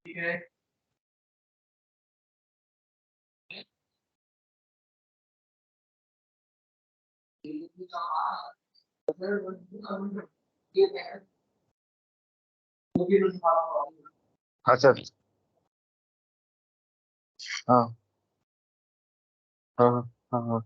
ठीक है। अच्छा। हाँ हाँ हाँ हाँ।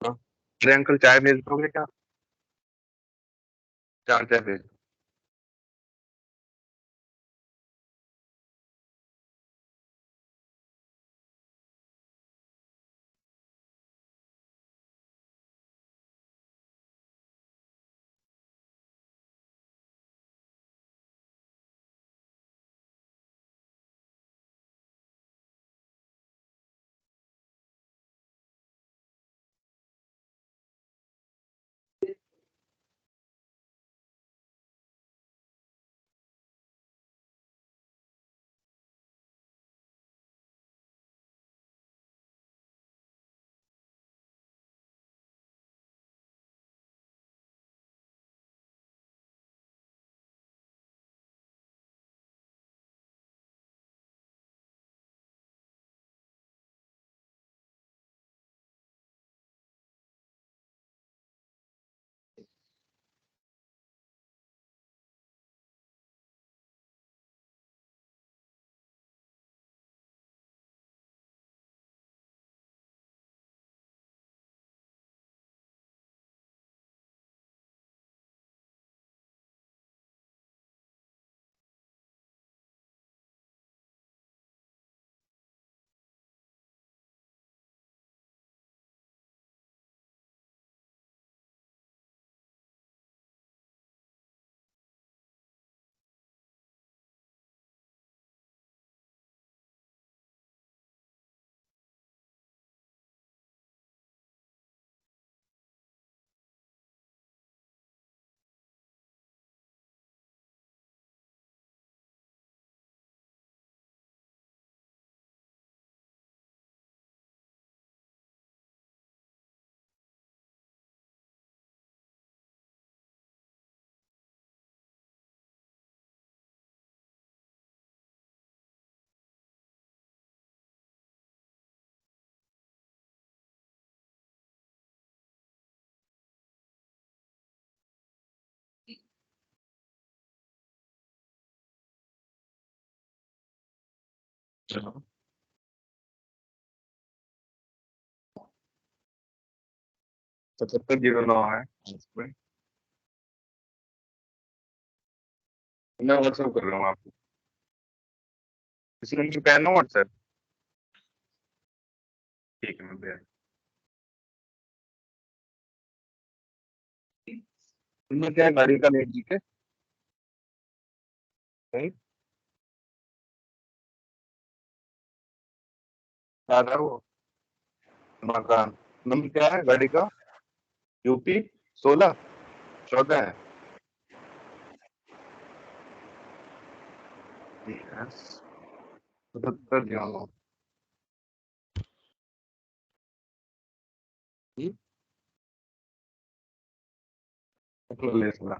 अरे अंकल चाय भेज दोगे क्या? 4 चाय भेज चलो। 7709 है इसमें। मैं व्हाट्सएप कर रहा हूँ आपको। इसी नंबर पे है ना व्हाट्सएप? ठीक है, मैं भेज। तुमने क्या गाड़ी का रेट जीते? सही। आ रहा है वो मकान। नंबर क्या है गाड़ी का? यूपी 16 14 है। यस। 77 जाओ। ले इसका।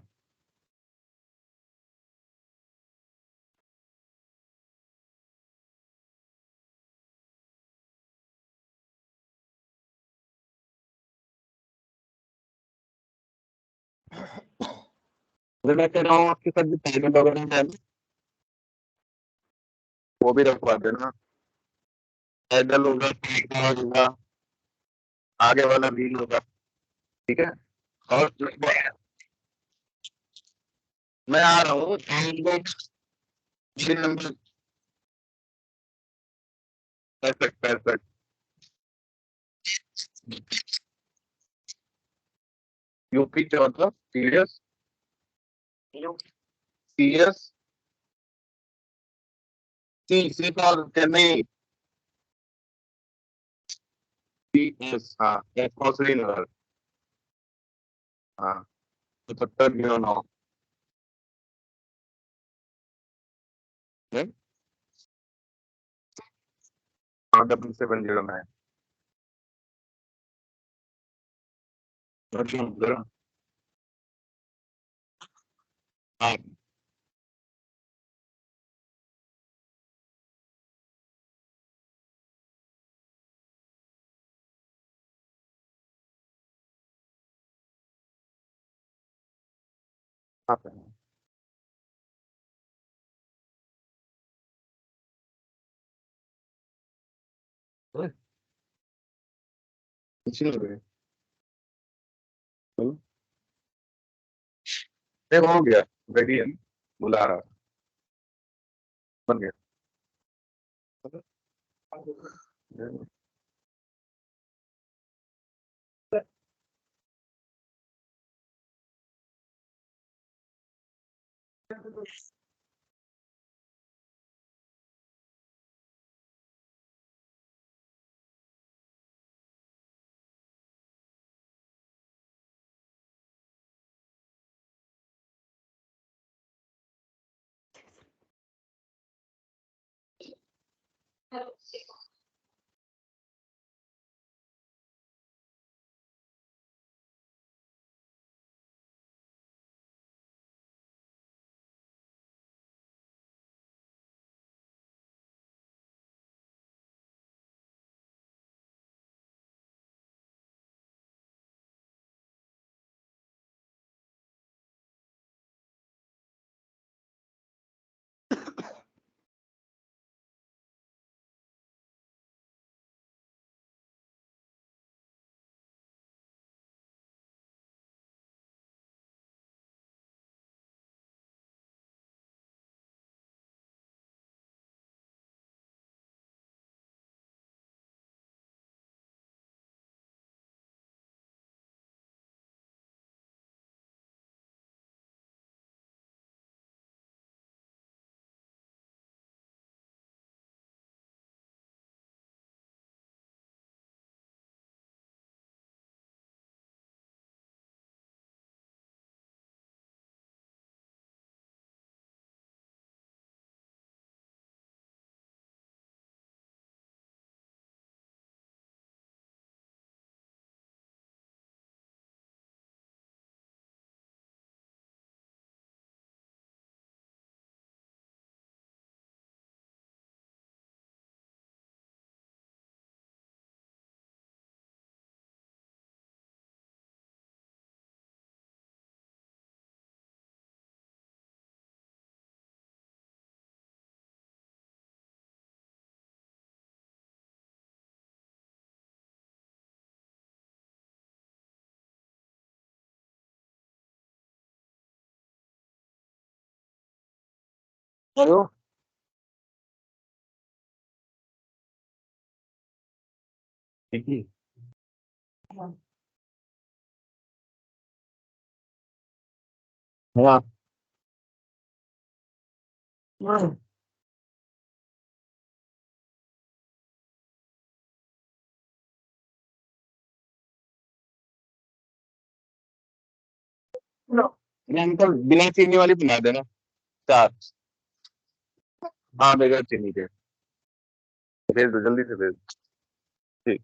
अरे मैं कह रहा हूँ आपके साथ जो पेमेंट वगैरह है ना, वो भी रखवा देना। पैदल होगा, पैदल होगा, आगे वाला व्हील होगा। ठीक है। और मैं आ रहा हूँ number 65 UP 14 serious. Serious C C for Chennai. CS, हाँ, F for श्रीनगर, हाँ, 7509, नहीं, 7709, अच्छा, जरा, हाँ, हाँ, हाँ, कुछ नहीं हुए, चलो, देखो हो गया, रेडी है, बुला रहा, बन गया, हेलो, ठीक ही, हाँ, ये अंकल बिना चीनी वाली बना देना, चार, हाँ, बगैर चीनी के, भेज दो, जल्दी से भेज दो, ठीक।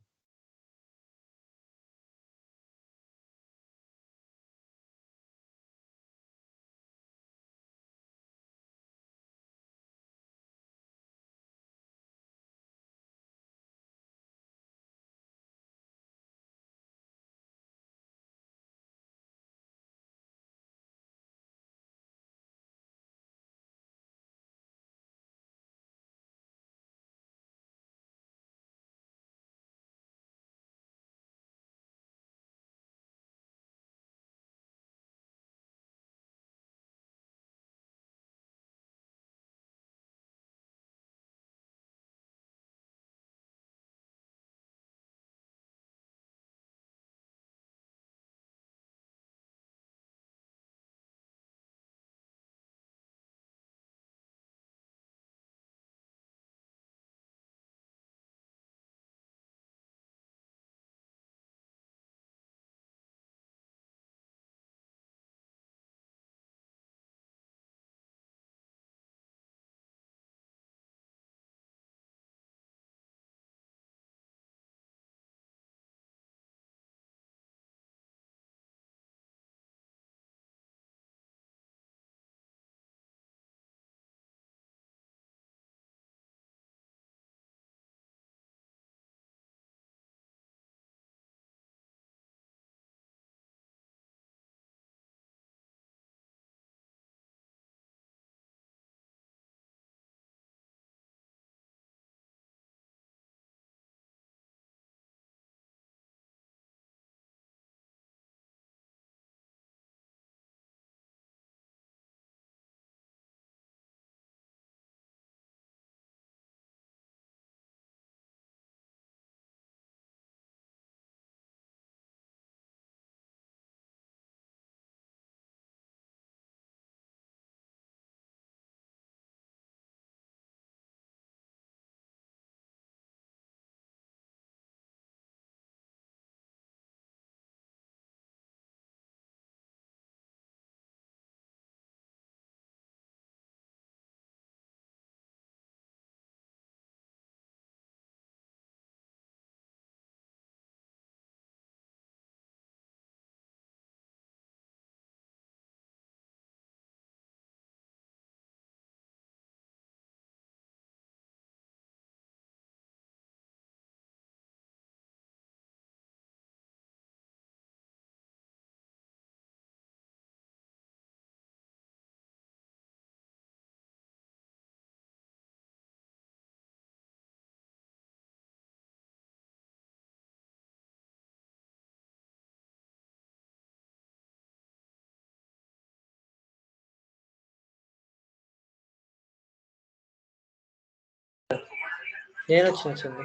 నేను వచ్చిన చందు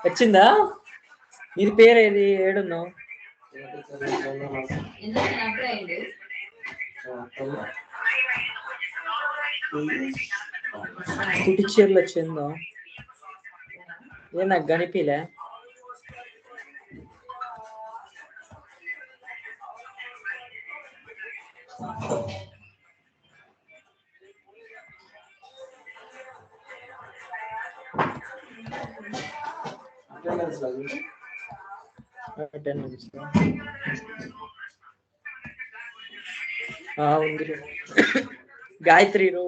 వచ్చిందా? నీ పేరు ఏది? ఏడున్నావు? కుటి చీరలు వచ్చిందో ఏ నాకు కనిపిలే. ఉంది గాయత్రి రో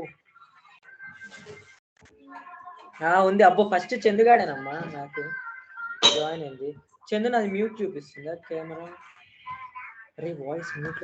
ఉంది. అబ్బో ఫస్ట్ చందుగాడేనమ్మా నాకు జాయిన్ అయింది. చందు నాది మ్యూట్ చూపిస్తుందా కెమెరా? అరే voice mute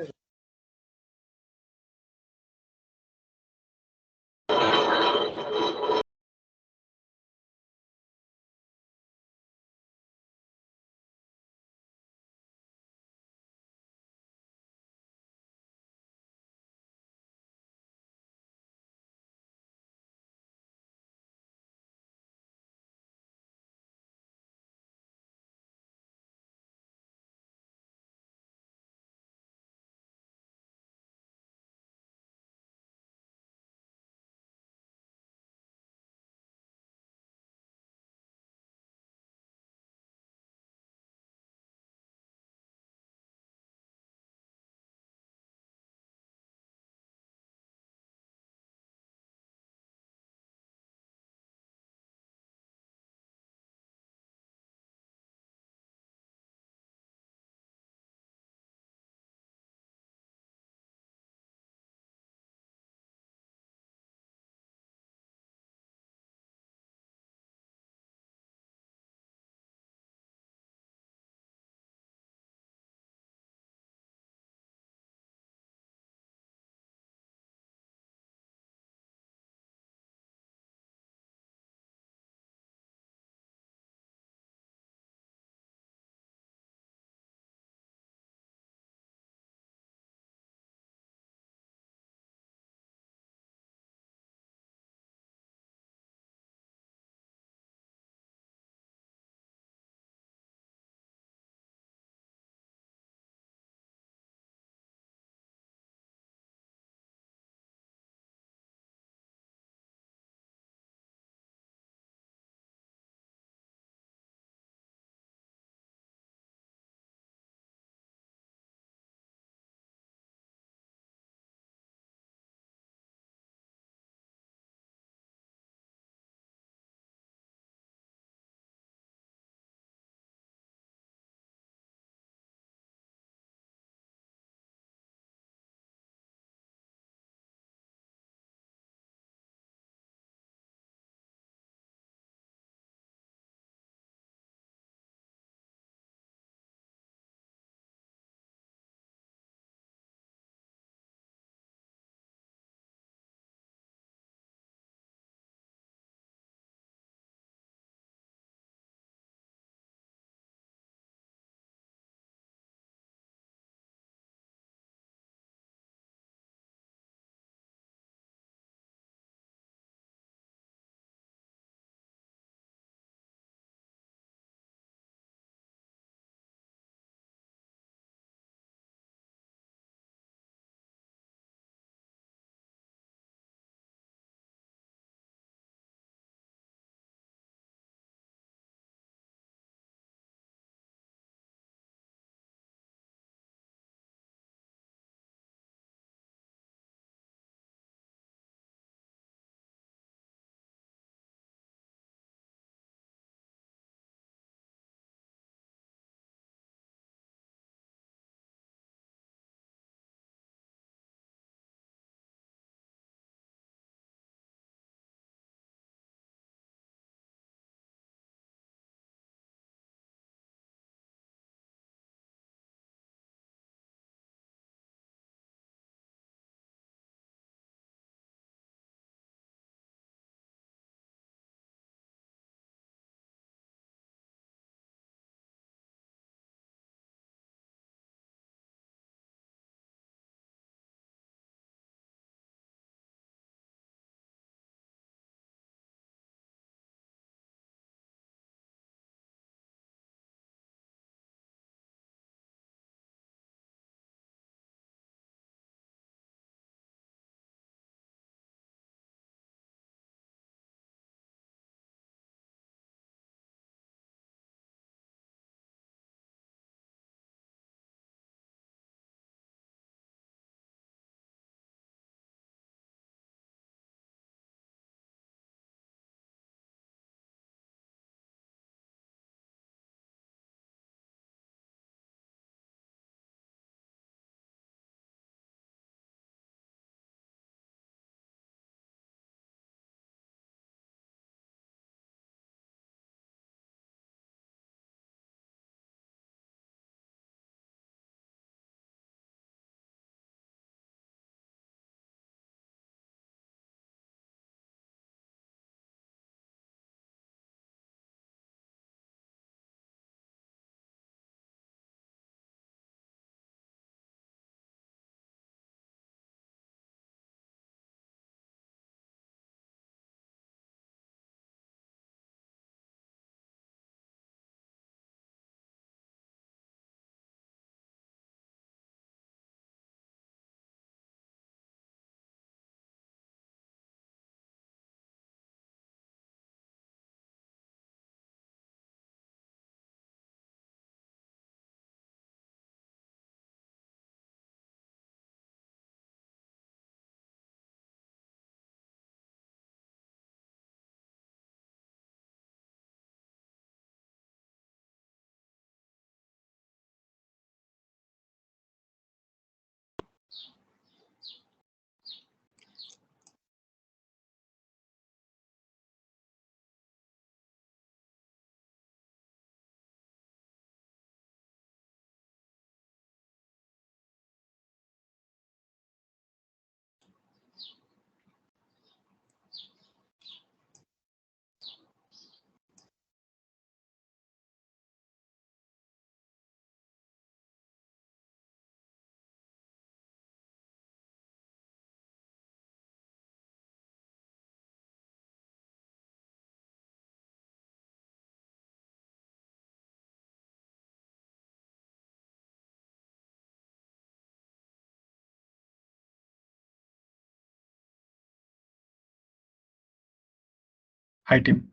Hi, Tim.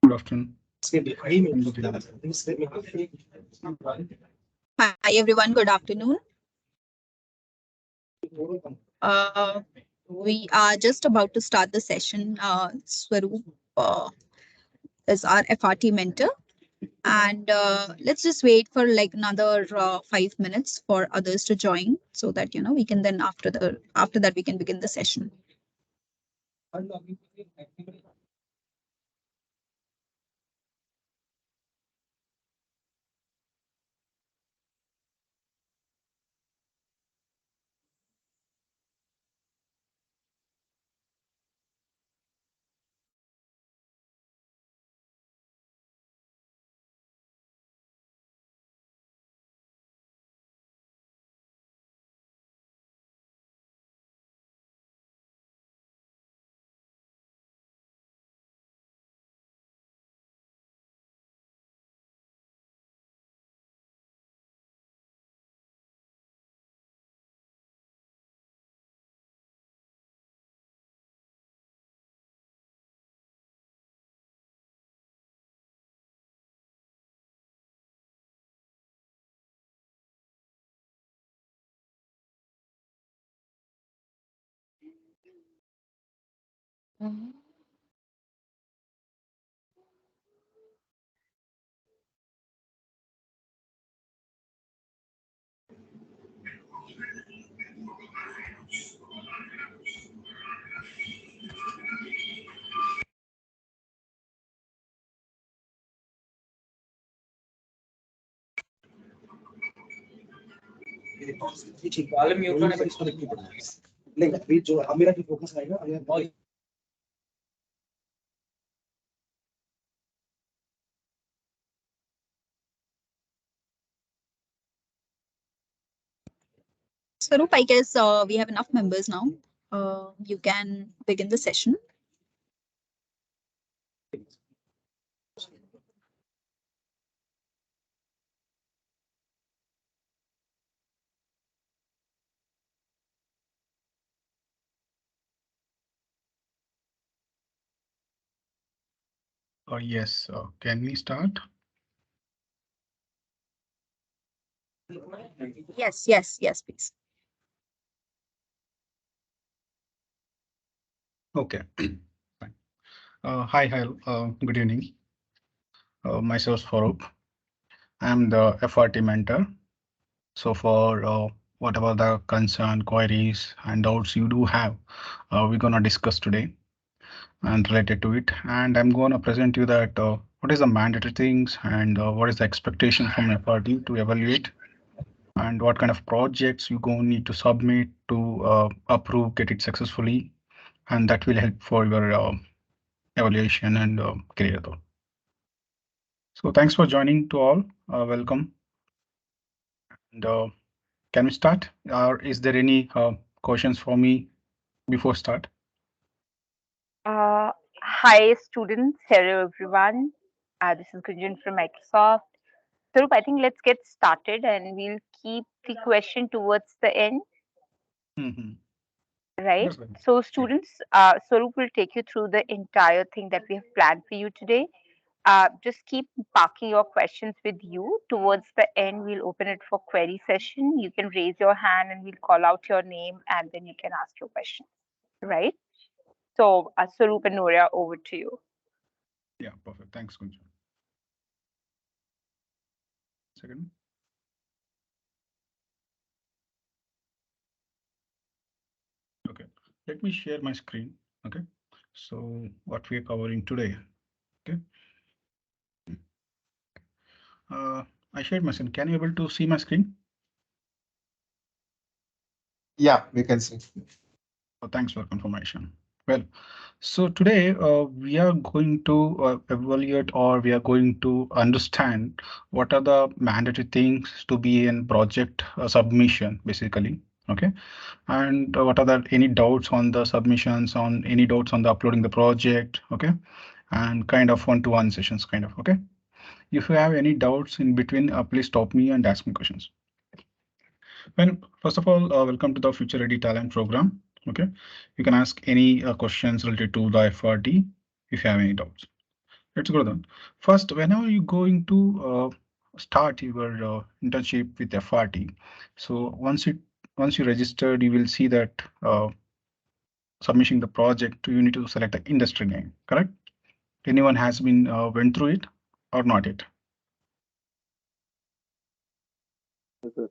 Good afternoon. Hi everyone, good afternoon. We are just about to start the session. Swaroop is our FRT mentor, and let's just wait for like another 5 minutes for others to join, so that we can then after that we can begin the session. వాళ్ళు mute లోనే Swaroop, I guess we have enough members now. You can begin the session. Yes, can we start? Yes, please. Okay. Fine. Hi, good evening. Myself, Swaroop. I'm the FRT mentor. So for whatever the concern, queries, and doubts you do have, we're gonna discuss today and related to it. And I'm gonna present you that what is the mandatory things and what is the expectation from FRT to evaluate, and what kind of projects you gonna need to submit to approve, get it successfully, and that will help for your evaluation and career growth. So thanks for joining to all. Welcome. And can we start? Or is there any questions for me before start? Hi, students. Hello, everyone. This is Gunjan from Microsoft. Sarup, I think let's get started and we'll keep the question towards the end, Mm-hmm. right? That's right. So, students, Sarup will take you through the entire thing that we have planned for you today. Just keep parking your questions with you. Towards the end, we'll open it for query session. You can raise your hand and we'll call out your name and then you can ask your question, right? So, Sarup and Noria, over to you. Yeah, perfect. Thanks, Gunjan. Second. Okay, let me share my screen. Okay, so what we are covering today. Okay. I shared my screen. Can you able to see my screen? Yeah, we can see. Oh, thanks for confirmation. Well, so today we are going to evaluate, or we are going to understand what are the mandatory things to be in project submission, basically. Okay, and what are the any doubts on the submissions, on any doubts on the uploading the project. Okay, and kind of one-to-one sessions, kind of. Okay, if you have any doubts in between, please stop me and ask me questions. Well, first of all, welcome to the Future Ready Talent Program. Okay, you can ask any questions related to the FRT if you have any doubts. Let's go then. First, whenever you going to start your internship with FRT, so once you registered, you will see that submitting the project, you need to select the industry name. Correct? Anyone has been went through it or not yet? Yes, sir.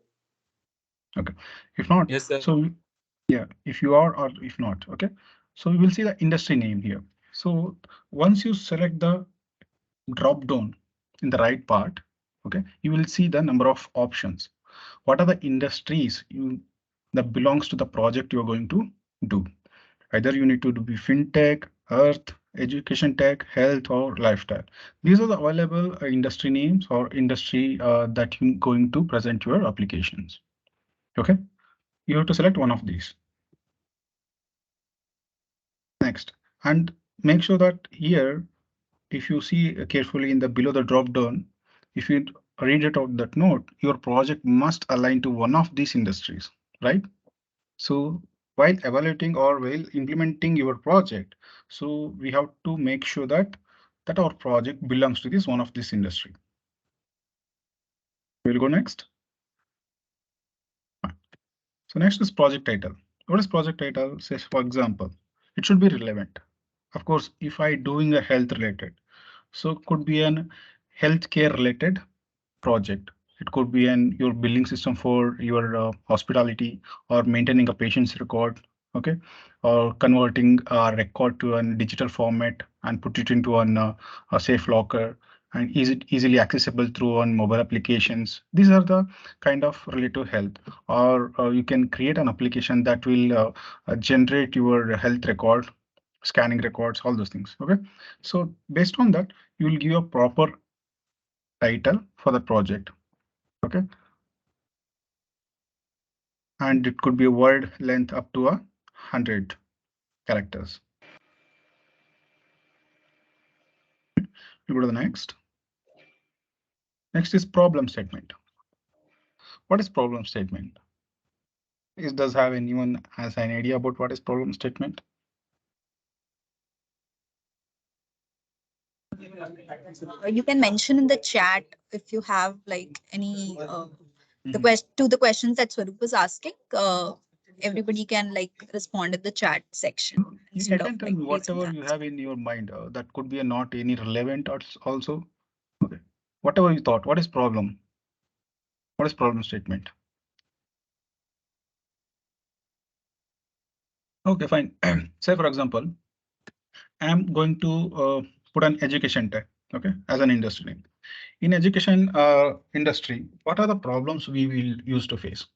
Okay. If not, Yes, sir. so yeah, if you are or if not, okay. So you will see the industry name here. So once you select the drop down in the right part, okay, you will see the number of options. What are the industries that belongs to the project you are going to do? Either you need to do fintech, earth, education tech, health, or lifestyle. These are the available industry names or industry that you're going to present your applications. Okay, you have to select one of these. Next, and make sure that here, if you see carefully in the below the drop down, if you read it out that note, your project must align to one of these industries, right? So while evaluating or while implementing your project, so we have to make sure that our project belongs to this one of this industry. We'll go next. So next is project title. What is project title? Say for example, it should be relevant. Of course, if I doing a health related, so it could be an healthcare related project. It could be your billing system for your hospitality or maintaining a patient's record, okay, or converting a record to a digital format and put it into a safe locker and easily accessible through on mobile applications. These are the kind of related to health. Or you can create an application that will generate your health record, scanning records, all those things. Okay, so based on that, you will give a proper title for the project. Okay, and it could be a word length up to 100 characters. We go to the next. Next is problem statement. What is problem statement? Does have anyone has an idea about what is problem statement? You can mention in the chat if you have like any the questions that Swaroop was asking. Everybody can like respond in the chat section You instead can of tell like me raising whatever you hands. have in your mind. That could be a not any relevant also. Okay. Whatever you thought. What is problem? What is problem statement? Okay, fine. Say for example, I'm going to put an education tech, okay, as an industry name. In education industry, what are the problems we will use to face?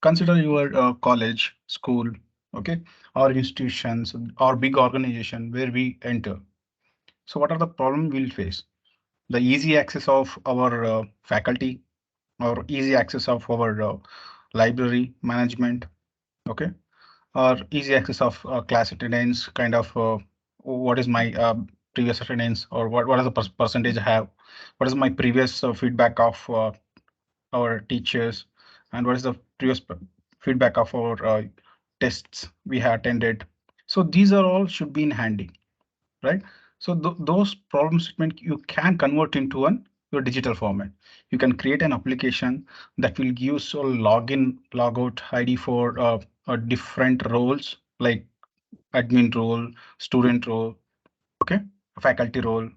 Consider your college, school, okay, or institutions or big organization where we enter. So what are the problems we'll face? The easy access of our faculty or easy access of our library management, okay, or easy access of class attendance, kind of what is my previous attendance or what is the percentage I have, what is my previous feedback of our teachers, and what is the previous feedback of our tests we have attended. So these are all should be in handy, right? So those problem statement you can convert into your digital format. You can create an application that will give you so login, logout ID for different roles like admin role, student role, okay, faculty role.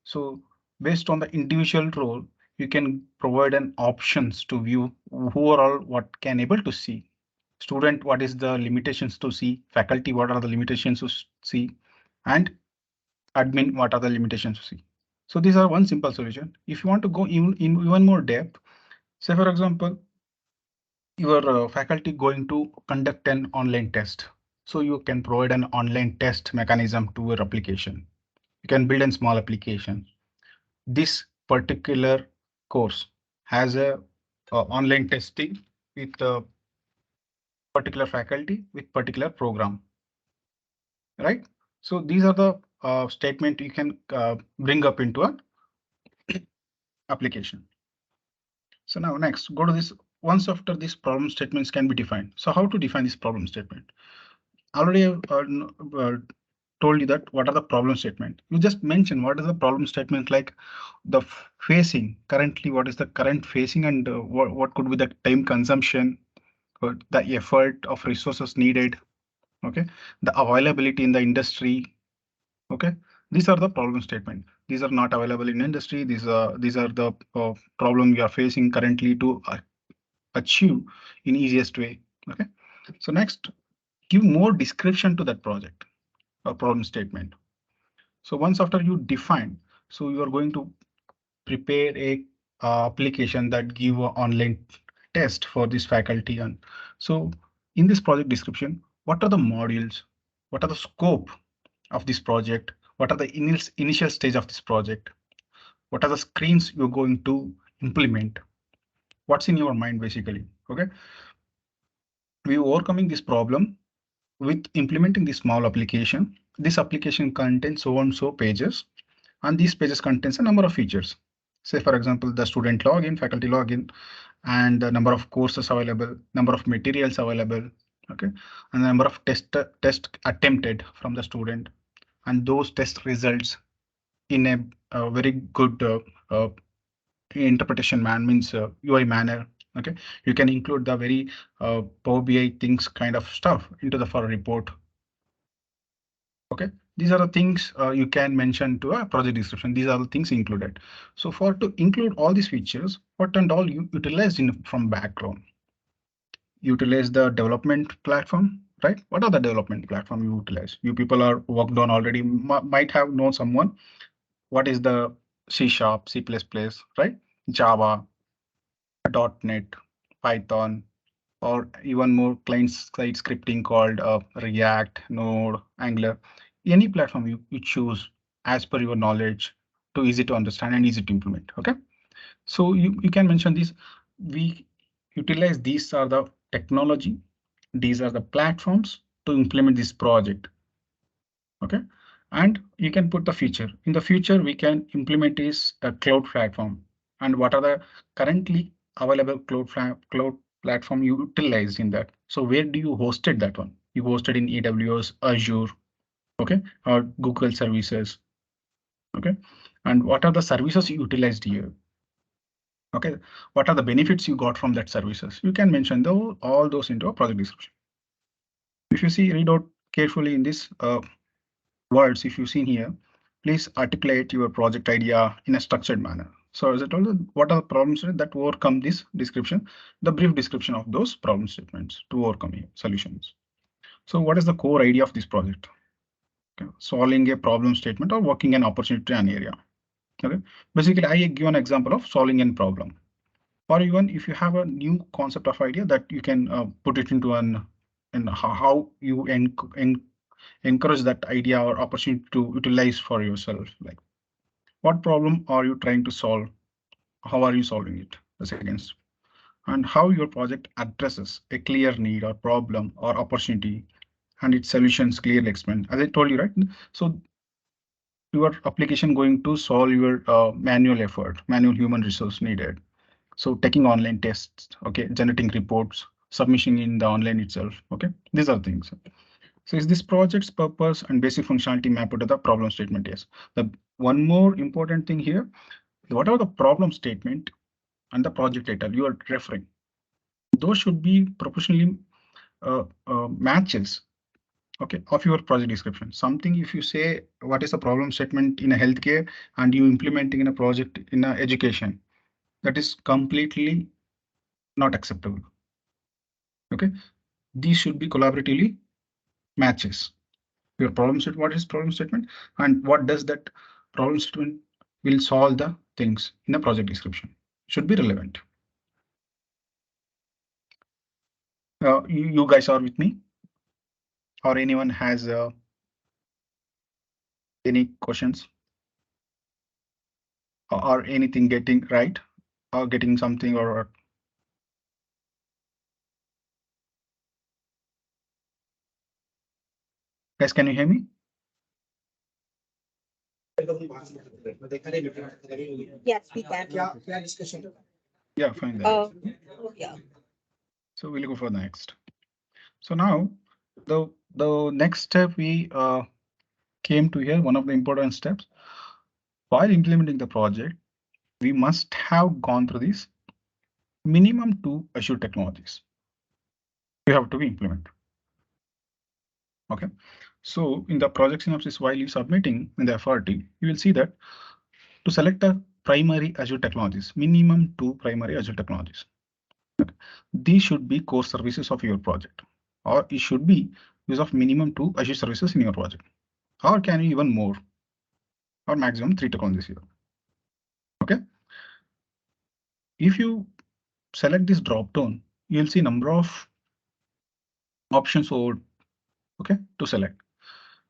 So based on the individual role, you can provide an options to view who are all what can able to see. Student, what is the limitations to see? Faculty, what are the limitations to see? And admin, what are the limitations to see? So these are one simple solution. If you want to go even more depth, say for example, your faculty going to conduct an online test. So you can provide an online test mechanism to your application. You can build a small application. This particular course has a online testing with a particular faculty with particular program, right? So these are the statement you can bring up into an application. So now next, go to this. Once after these problem statements can be defined. So how to define this problem statement? Already told you that what are the problem statement. You just mentioned what is the problem statement, like the facing currently, what is the current facing, and what could be the time consumption, the effort of resources needed. Okay, the availability in the industry. Okay, these are the problem statement. These are not available in industry. These are the problem you are facing currently to achieve in easiest way. Okay, so next, give more description to that project or problem statement. So once after you define, so you are going to prepare a application that give a online test for this faculty. And so in this project description, what are the modules, what are the scope of this project, what are the initial stage of this project, what are the screens you're going to implement, what's in your mind basically. Okay, we overcoming this problem with implementing this small application. This application contains so and so pages, and these pages contains a number of features. Say for example, the student login, faculty login, and the number of courses available, number of materials available, okay, and the number of test attempted from the student, and those test results in a very good interpretation means UI manner. Okay, you can include the very Power BI things kind of stuff into the for a report. Okay, these are the things you can mention to a project description. These are the things included. So for to include all these features, what and all you utilize in from background. Utilize the development platform, right? What are the development platform you utilize? You people are worked on already, might have known someone. What is the C Sharp, C++, right? Java, .NET, Python, or even more client-side scripting called React, Node, Angular. Any platform you choose as per your knowledge to easy to understand and easy to implement. Okay, so you can mention these. We utilize these are the technology. These are the platforms to implement this project. Okay, and you can put the feature. In the future, we can implement is a cloud platform. And what are the currently available cloud platform you utilize in that? So where do you hosted that one? You hosted in AWS, Azure, okay, or Google services. Okay, and what are the services you utilized here? Okay, what are the benefits you got from that services? You can mention all those into a project description. If you see, read out carefully in this words, if you've seen here, please articulate your project idea in a structured manner. So as I told you, what are the problems that overcome this description? The brief description of those problem statements to overcome solutions. So what is the core idea of this project? Okay. Solving a problem statement or working an opportunity in an area. Okay. Basically, I give an example of solving a problem. Or even if you have a new concept of idea that you can put it into and how you encourage that idea or opportunity to utilize for yourself. Like, what problem are you trying to solve? How are you solving it? The second, and how your project addresses a clear need or problem or opportunity, and its solutions clearly explained. As I told you, right? So your application going to solve your manual effort, manual human resource needed. So taking online tests, okay, generating reports, submission in the online itself. Okay, these are things. So is this project's purpose and basic functionality mapped to the problem statement? Yes. The one more important thing here, whatever the problem statement and the project title you are referring, those should be proportionally matches, okay, of your project description. Something if you say what is the problem statement in a healthcare and you implementing in a project in a education, that is completely not acceptable. Okay, these should be collaboratively matches. Your problem statement, what is problem statement, and what does that problem statement will solve the things in a project description should be relevant. You guys are with me, or anyone has any questions or anything getting right or getting something or guys, can you hear me? Yes, we can. Yeah, fine then. Yeah. So we'll go for the next. So now the next step we came to here, one of the important steps while implementing the project, we must have gone through these minimum 2 Azure technologies. You have to be implemented. Okay, so in the project synopsis, while you submitting in the FRT, you will see that to select a primary Azure technologies, minimum 2 primary Azure technologies. Okay. These should be core services of your project, or it should be use of minimum 2 Azure services in your project, or can you even more, or maximum 3 technologies here. Okay. If you select this drop down, you'll see number of options over, okay, to select.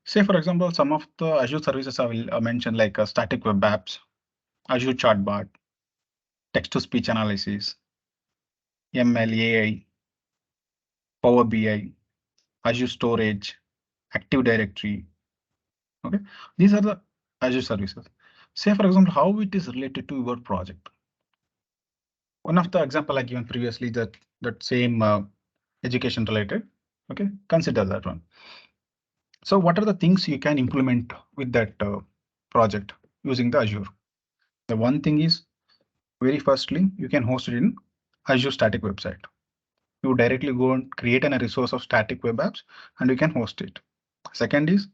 Say for example, some of the Azure services I will mention, like static web apps, Azure chatbot, text to speech analysis, ML, AI, Power BI, Azure storage, Active Directory. Okay, these are the Azure services. Say for example, how it is related to your project. One of the example I given previously, that same education related. Okay, consider that one. So what are the things you can implement with that project using the Azure? The one thing is, very firstly, you can host it in Azure static website. You directly go and create a resource of static web apps and you can host it. Second is,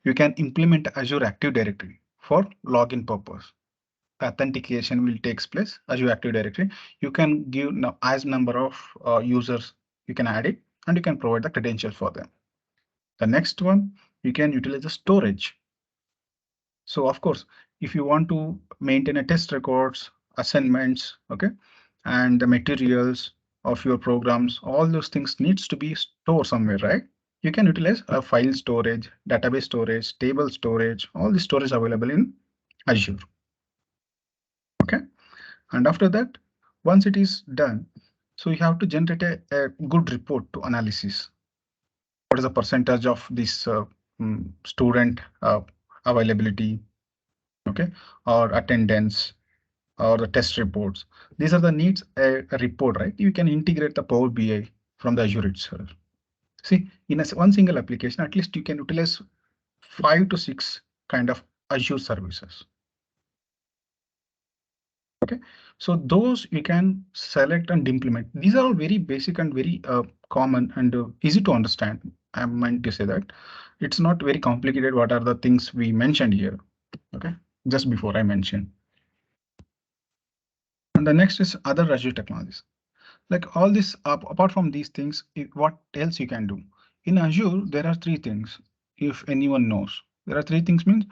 you can implement Azure Active Directory for login purpose. The authentication will take place Azure Active Directory. You can give as number of users, you can add it and you can provide the credentials for them. The next one, you can utilize the storage. So of course, if you want to maintain a test records, assignments, okay, and the materials of your programs, all those things needs to be stored somewhere, right? You can utilize a file storage, database storage, table storage, all the storage available in Azure. Okay, and after that, once it is done, so you have to generate a good report to analysis. What is the percentage of this student availability, okay, or attendance, or the test reports. These are the needs a report, right? You can integrate the Power BI from the Azure itself. See, in one single application, at least you can utilize 5 to 6 kind of Azure services. Okay, so those you can select and implement. These are all very basic and very common and easy to understand. I meant to say that it's not very complicated. What are the things we mentioned here? Okay, just before I mentioned. And the next is other Azure technologies. Like all this, apart from these things, what else you can do? In Azure, there are 3 things. If anyone knows, there are 3 things means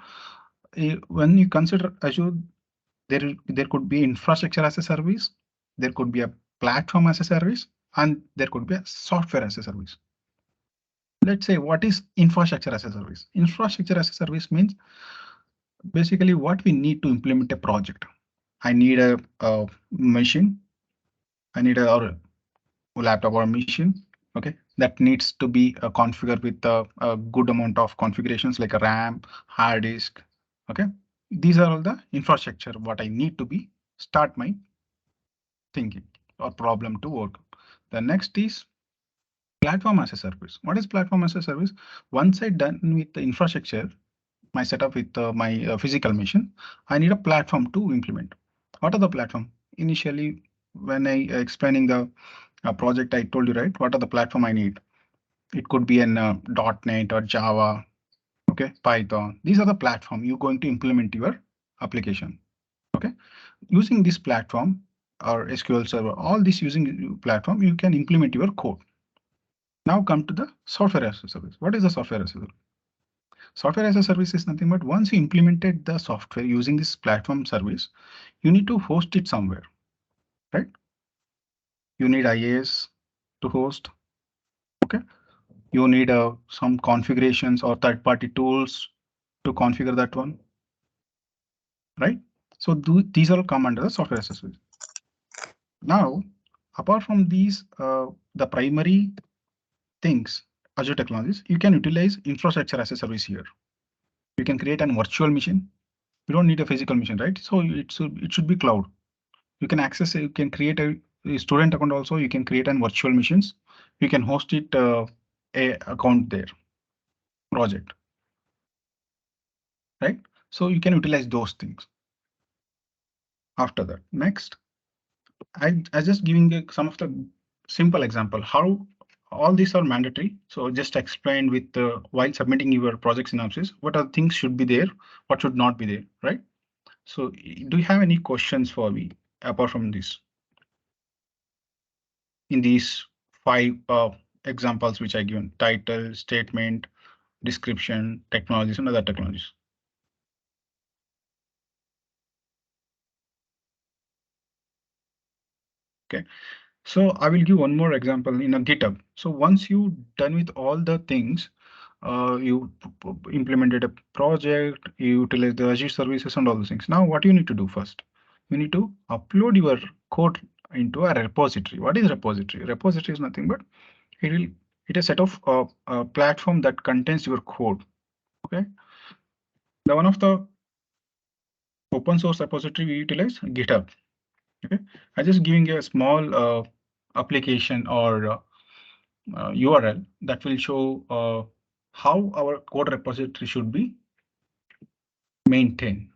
when you consider Azure, there could be infrastructure as a service, there could be a platform as a service, and there could be a software as a service. Let's say, what is infrastructure as a service? Infrastructure as a service means basically what we need to implement a project. I need a machine. I need a laptop or machine. Okay, that needs to be configured with a good amount of configurations like a RAM, hard disk. Okay, these are all the infrastructure what I need to be start my thinking or problem to work. The next is platform as a service. What is platform as a service? Once I done with the infrastructure, my setup with my physical machine, I need a platform to implement. What are the platform? Initially, when I explaining the project, I told you, right? What are the platform I need? It could be an .NET or Java, okay, Python. These are the platform you're going to implement your application. Okay, using this platform or SQL Server, all this using platform, you can implement your code. Now come to the software as a service. What is the software as a service? Software as a service is nothing but once you implemented the software using this platform service, you need to host it somewhere, right? You need IaaS to host. Okay, you need some configurations or third-party tools to configure that one, right? So these all come under the software as a service. Now, apart from these, the primary things, Azure technologies, you can utilize infrastructure as a service here. You can create an virtual machine. You don't need a physical machine, right? So it should be cloud. You can access, you can create a student account also. You can create an virtual machines. You can host it a account there, project. right? So you can utilize those things. After that, next, I just giving some of the simple example how all these are mandatory. So just explain with while submitting your project synopsis, what are things should be there, what should not be there, right? So do you have any questions for me apart from this? In these 5 examples which I given: title, statement, description, technologies, and other technologies. Okay, so I will give one more example in a GitHub. So once you done with all the things, you implemented a project, you utilize the Azure services and all those things. Now what you need to do first? You need to upload your code into a repository. What is repository? Repository is nothing but it is a set of platform that contains your code. Okay, the one of the open source repository we utilize GitHub. Okay, I just giving a small application or URL that will show how our code repository should be maintained.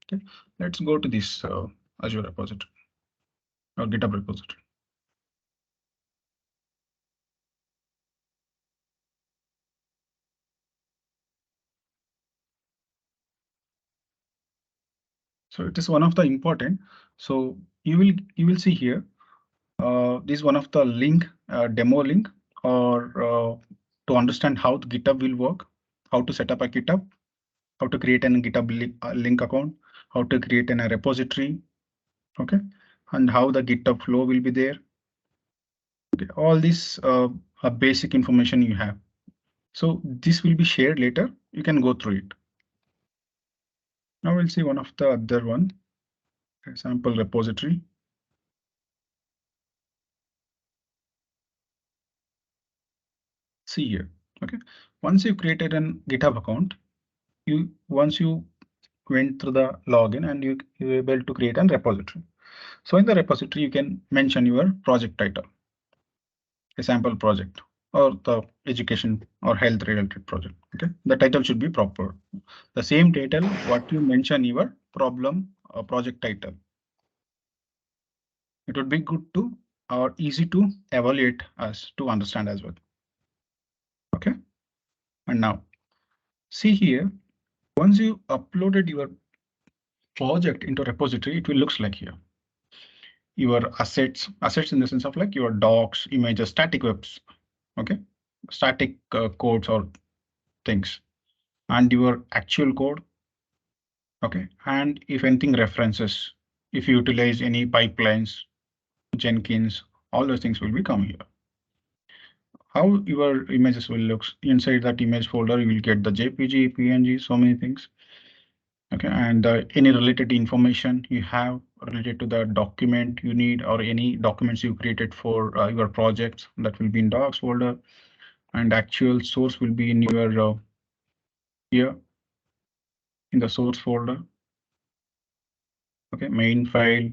Okay, let's go to this Azure repository or GitHub repository. So it is one of the important. So you will see here. This is one of the link demo link or to understand how the GitHub will work, how to set up a GitHub, how to create a GitHub link account, how to create a repository, okay, and how the GitHub flow will be there. Okay, all this basic information you have. So this will be shared later. You can go through it. Now we'll see one of the other one, sample repository. See here. Okay, once you created an GitHub account, once you went through the login and you were able to create a repository. So in the repository, you can mention your project title, a sample project, or the education or health related project. Okay, the title should be proper. The same title what you mention your problem or project title. It would be good to or easy to evaluate us to understand as well. Okay, and now see here, once you uploaded your project into repository, it will looks like here. Your assets in the sense of like your docs, images, static webs, okay, static codes or things, and your actual code, okay, and if anything references, if you utilize any pipelines, Jenkins, all those things will be come here. How your images will look inside that image folder, you will get the JPG, PNG, so many things. Okay, and any related information you have related to the document you need or any documents you created for your projects, that will be in docs folder, and actual source will be in your here in the source folder. Okay, main file,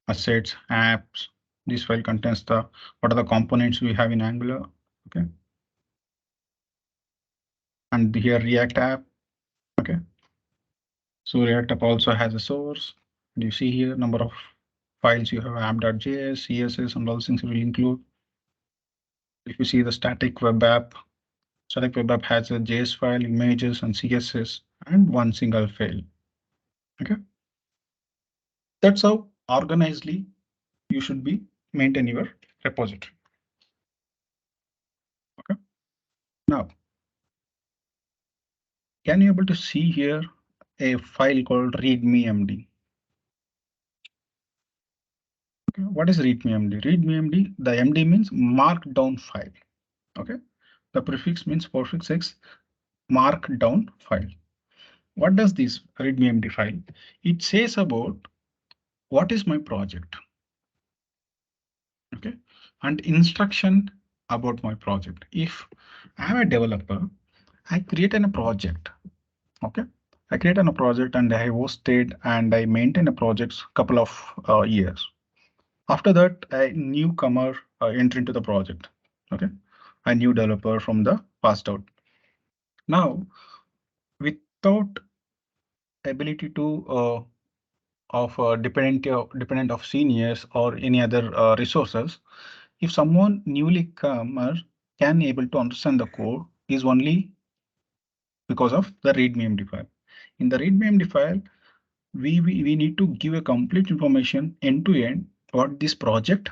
assets, apps. This file contains the what are the components we have in Angular. Okay, and here React app. Okay, so React app also has a source. And you see here number of files you have: app.js, CSS, and all things will include. If you see the static web app has a JS file, images, and CSS, and one single file. Okay, that's how organizedly you should be maintain your repository. Okay, now can you able to see here a file called readme.md? Okay, what is readme.md? Readme.md, the MD means markdown file. Okay, the prefix means prefix markdown file. What does this readme.md file? It says about what is my project. Okay, and instruction about my project. If I'm a developer, I created a project. Okay, I created a project and I hosted and I maintained a project couple of years. After that, a newcomer enter into the project. Okay, a new developer from the past out. Now, with without ability to dependent of seniors or any other resources, if someone newly comer can able to understand the code is only because of the readme MD file. In the readme MD file, we need to give a complete information end to end about this project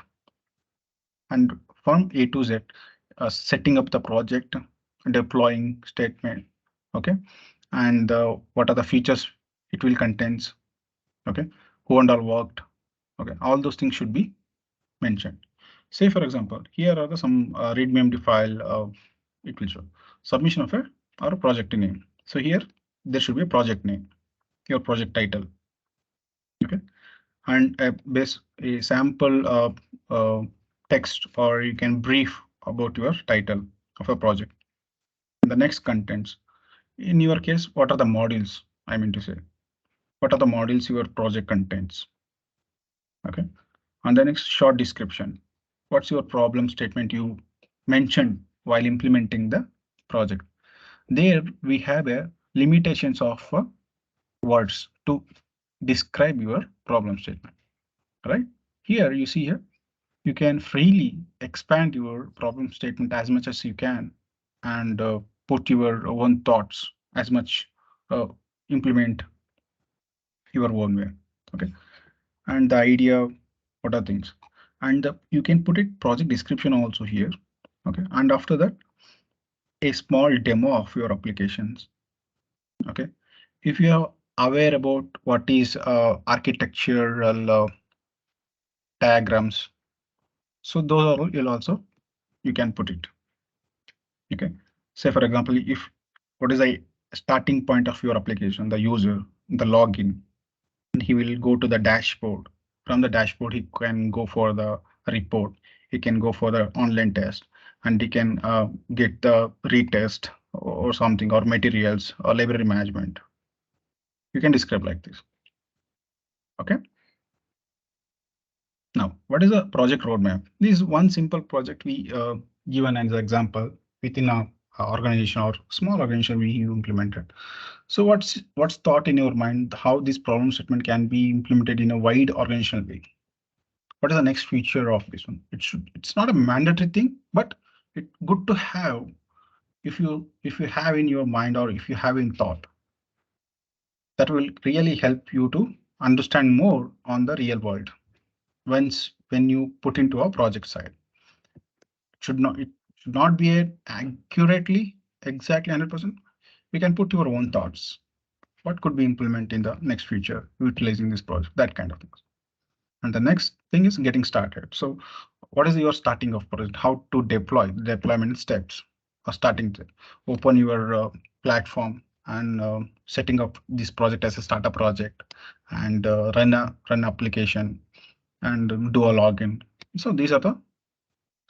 and from A to Z, setting up the project, deploying statement, okay, and what are the features it will contains, okay, who and all worked, okay, all those things should be mentioned. Say for example, here are the some readme MD file. It will show submission of a or a project name. So here there should be a project name, your project title, okay, and a sample text, or you can brief about your title of a project. And the next contents. In your case, what are the modules? I mean to say, what are the modules your project contains? Okay. And the next short description. What's your problem statement you mentioned while implementing the project? There we have a limitations of words to describe your problem statement, right? Here you see here, you can freely expand your problem statement as much as you can and put your own thoughts as much, implement your own way, okay? And the idea, what are things? And you can put it project description also here, okay? And after that, a small demo of your applications, okay? If you are aware about what is architectural diagrams, so those are you'll also you can put it, okay? Say for example, if what is the starting point of your application, the user, the login, and he will go to the dashboard. From the dashboard, he can go for the report. He can go for the online test, and he can get the retest or something, or materials or library management. You can describe like this. Okay. Now, what is a project roadmap? This is one simple project we given as an example within a organization or small organization we implemented. So what's thought in your mind how this problem statement can be implemented in a wide organizational way? What is the next feature of this one? It's not a mandatory thing, but it's good to have if you have in your mind or if you have in thought. That will really help you to understand more on the real world when you put into a project side. It should not be accurately exactly 100%. We can put your own thoughts. What could be implemented in the next future utilizing this project, that kind of things. And the next thing is getting started. So what is your starting of project? How to deploy deployment steps, or starting to open your platform and setting up this project as a startup project and run application and do a login. So these are the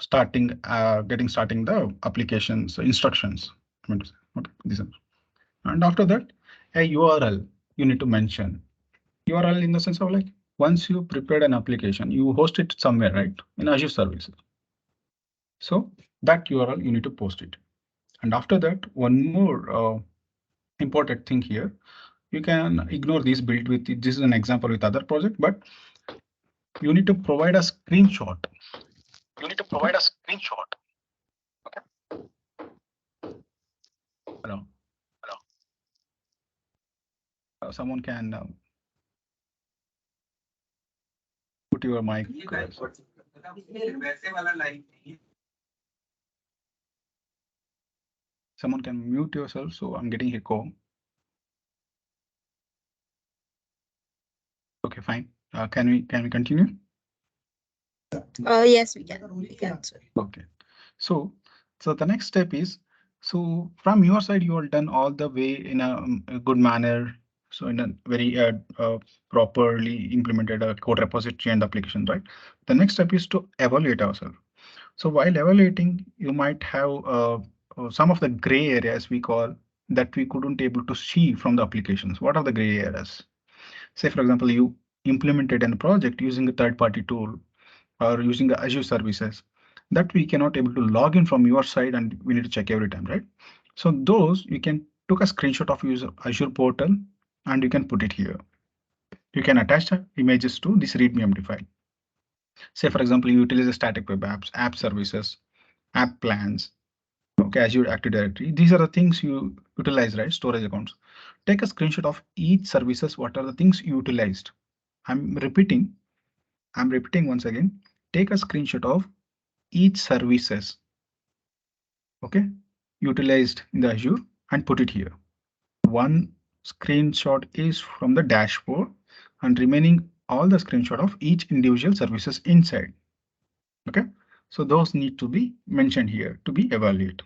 starting the applications instructions. Okay, these are. And after that, a URL you need to mention. URL in the sense of like once you prepared an application, you host it somewhere, right? In Azure services. So that URL you need to post it. And after that, one more important thing here, you can ignore this build with this is an example with other project, but you need to provide a screenshot. Okay. Hello. Someone can put your mic. Someone can mute yourself, so I'm getting echo. Okay, fine. Can we continue? Yes, we can. Okay. So the next step is, so from your side, you all done all the way in a good manner. So in a very properly implemented code repository and application, right? The next step is to evaluate ourselves. So while evaluating, you might have some of the gray areas we call that we couldn't able to see from the applications. What are the gray areas? Say, for example, you implemented a project using a third-party tool or using the Azure services that we cannot able to log in from your side and we need to check every time, right? So those you can took a screenshot of user Azure portal and you can put it here. You can attach images to this readme file. Say, for example, you utilize a static web apps, app services, app plans, okay, Azure Active Directory. These are the things you utilize, right? Storage accounts. Take a screenshot of each services. What are the things you utilized? I'm repeating once again. Take a screenshot of each services, okay, utilized in the Azure and put it here. One screenshot is from the dashboard and remaining all the screenshot of each individual services inside. Okay, so those need to be mentioned here to be evaluated.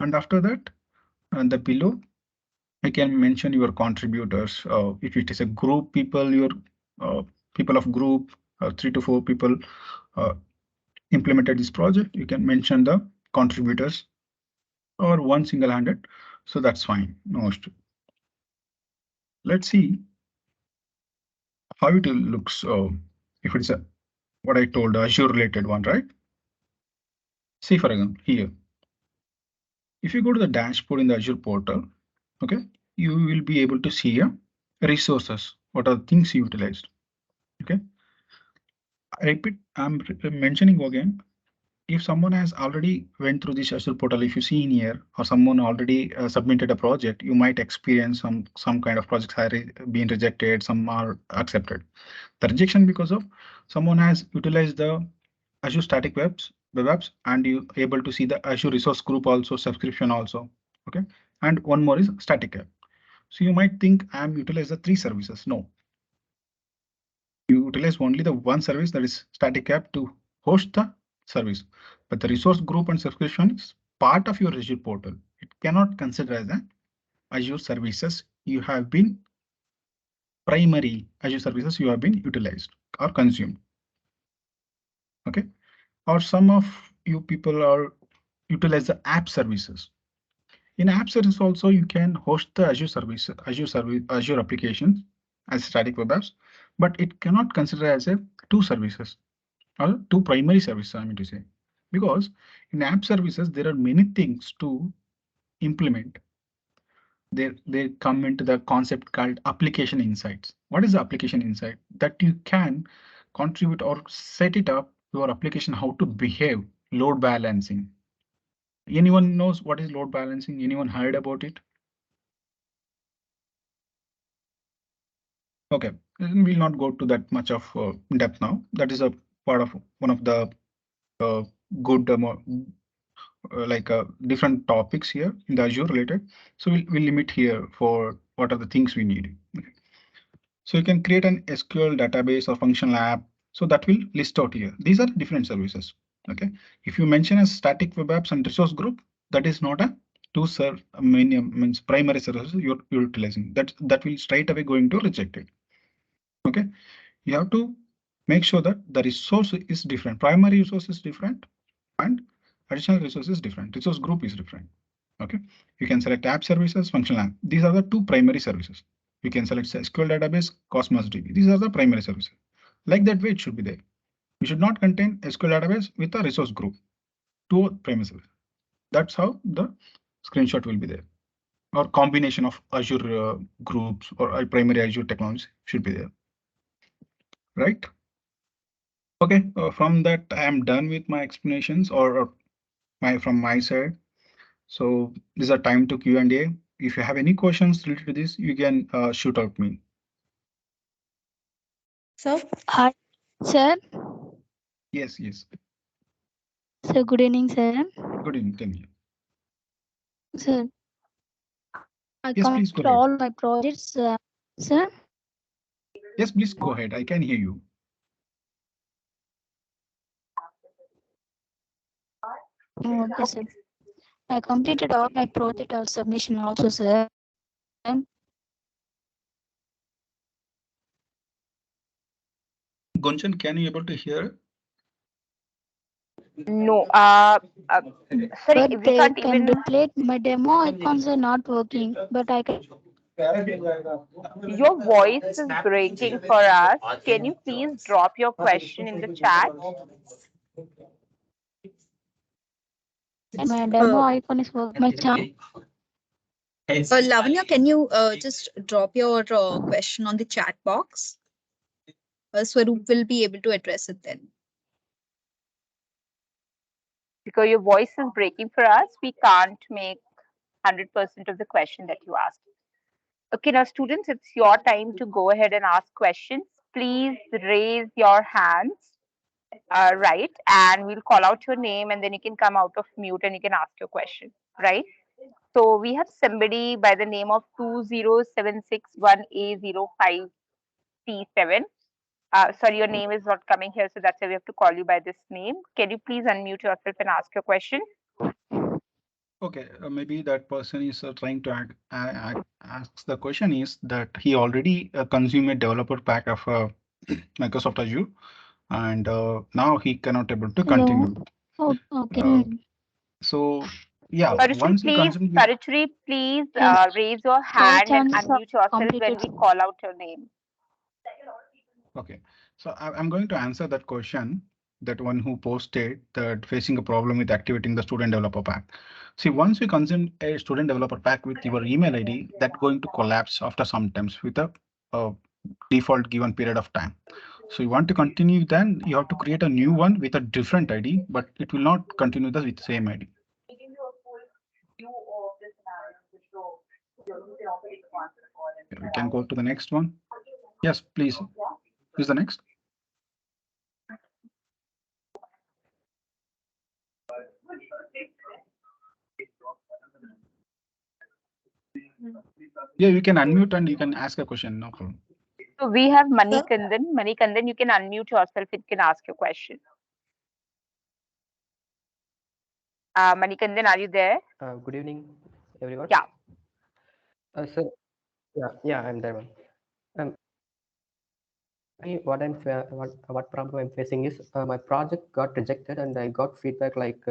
And after that, and the below, I can mention your contributors. If it is a group people, your people of group, 3 to 4 people implemented this project, you can mention the contributors or one single-handed. So that's fine. No issue. Let's see how it looks. If it's a what I told Azure related one, right? See, for example, here, if you go to the dashboard in the Azure portal, okay, you will be able to see resources. What are the things you utilized? Okay, I repeat, I'm mentioning again. If someone has already went through this Azure portal, if you see in here, or someone already submitted a project, you might experience some kind of projects are being rejected, some are accepted. The rejection because of someone has utilized the Azure static web apps, and you able to see the Azure resource group also, subscription also. Okay, and one more is static app. So you might think I'm utilize the 3 services. No, you utilize only the one service, that is static app, to host the service, but the resource group and subscription is part of your Azure portal. It cannot consider as an Azure services you have been primary Azure services you have been utilized or consumed. Okay, or some of you people are utilize the app services. In app service also you can host the Azure service, Azure applications as static web apps, but it cannot consider as a 2 services or 2 primary services, I mean to say, because in app services there are many things to implement. They come into the concept called application insights. What is the application insight? That you can contribute or set it up your application how to behave. Load balancing. Anyone knows what is load balancing? Anyone heard about it? Okay, we'll not go to that much of depth now. That is a part of one of the good different topics here in the Azure related. So we'll limit here for what are the things we need. Okay. So you can create an SQL database or functional app. So that will list out here. These are different services. Okay. If you mention as static web apps and resource group, that is not a means primary services you're utilizing. That will straight away going to reject it. Okay. You have to make sure that the resource is different. Primary resource is different and additional resource is different. Resource group is different. Okay. You can select app services, functional app. These are the 2 primary services. You can select SQL database, Cosmos DB. These are the primary services. Like that way it should be there. You should not contain SQL database with a resource group. 2 primary services. That's how the screenshot will be there. Or combination of Azure groups or primary Azure technologies should be there. Right? Okay, from that I am done with my explanations or from my side. So this is a time to Q&A. If you have any questions related to this, you can shoot out me. So, hi, sir. Yes, yes. So, good evening, sir. Good evening. Tell me. Sir, I Yes, please go completed ahead. all my projects, sir. Yes, please go ahead. I can hear you. Okay, sir. I completed all my project or submission also, sir. Gonchan, can you able to hear? No, sorry, But we they can't can even. replay my demo icons are not working, but I can. Your voice is breaking for us. Can you please drop your question in the chat? My demo icon is working. My chart. Lavanya, can you just drop your question on the chat box? Swaroop will be able to address it then. Because your voice is breaking for us, we can't make 100% of the question that you asked. Okay, now students, it's your time to go ahead and ask questions. Please raise your hands, right? And we'll call out your name and then you can come out of mute and you can ask your question, right? So we have somebody by the name of 20761A05C7. Sorry, your name is not coming here, so that's why we have to call you by this name. Can you please unmute yourself and ask your question? Okay, maybe that person is trying to ask the question is that he already consumed a developer pack of Microsoft Azure, and now he cannot able to continue. Oh, okay. So yeah, Parishri, once you please, consume the, Parishri, please Yes. raise your By hand and chance, unmute yourself when completed. we call out your name. okay, so I'm going to answer that question. That one who posted that facing a problem with activating the student developer pack. See, once you consume a student developer pack with your email ID, that's going to collapse after some times with a default given period of time. So you want to continue, then you have to create a new one with a different ID, but it will not continue with the same ID. Okay, we can go to the next one. Yes, please. Who's the next? Yeah, you can unmute and you can ask a question. No problem. So we have Manikandan. Manikandan, you can unmute yourself. You can ask your question. Manikandan, are you there? Good evening, everyone. Yeah. So, yeah, I'm there. What problem I'm facing is my project got rejected, and I got feedback like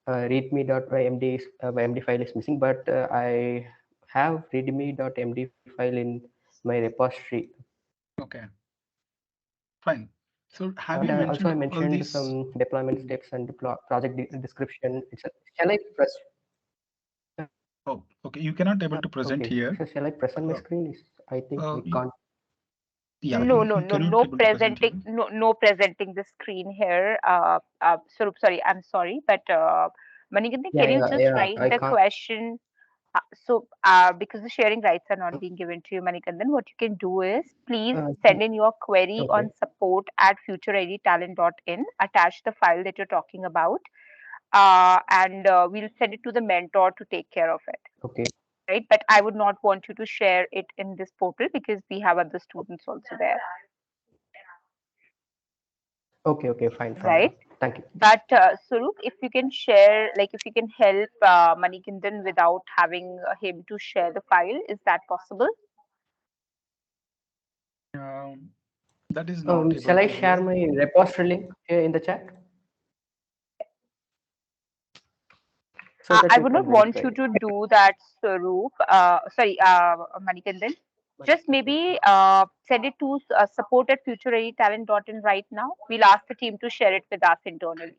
readme.md file is missing, but I have readme.md file in my repository. Okay. Fine. So have And you also I mentioned all mentioned these? some deployment steps and project description. Shall I press? Oh, okay. You cannot able to present Okay. here. So shall I press on my screen? I think we can't. Yeah, No, you cannot no able to present here. presenting, no presenting the screen here. Swaroop, sorry, I'm sorry, but Manikandan, can you just write I the can't. question? Because the sharing rights are not being given to you, Manikandan, what you can do is please send in your query on support@futureidtalent.in, attach the file that you're talking about, and we'll send it to the mentor to take care of it. Okay. Right, but I would not want you to share it in this portal because we have other students also there. Okay, fine. Right. Thank you. But Swaroop, if you can share, like if you can help Manikandan without having him to share the file, is that possible? That is not able Shall I to share do. my repository link here in the chat? So that I you would can not want verify you it. to do that, Swaroop. Sorry, Manikandan. Just maybe send it to support@futurereadytalent.in right now. We'll ask the team to share it with us internally.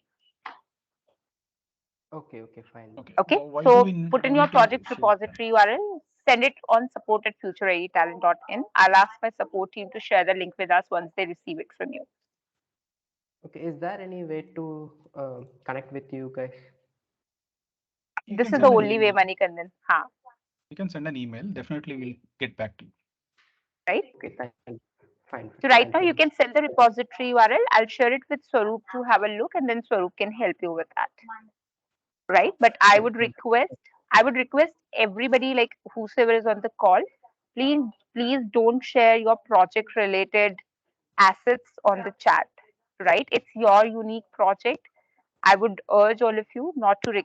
Okay, fine. Okay, Why so do we need put in your to project share repository URL, send it on support@futurereadytalent.in. I'll ask my support team to share the link with us once they receive it from you. Okay, is there any way to connect with you guys? This is the only way, Manikandan. You can send an email. Definitely, we'll get back to you. Right? Okay, thank you. Fine. So right now you can send the repository URL. I'll share it with Swaroop to have a look, and then Swaroop can help you with that. Right? But I would request everybody, like whosoever is on the call, please don't share your project related assets on the chat. Right? It's your unique project. I would urge all of you not to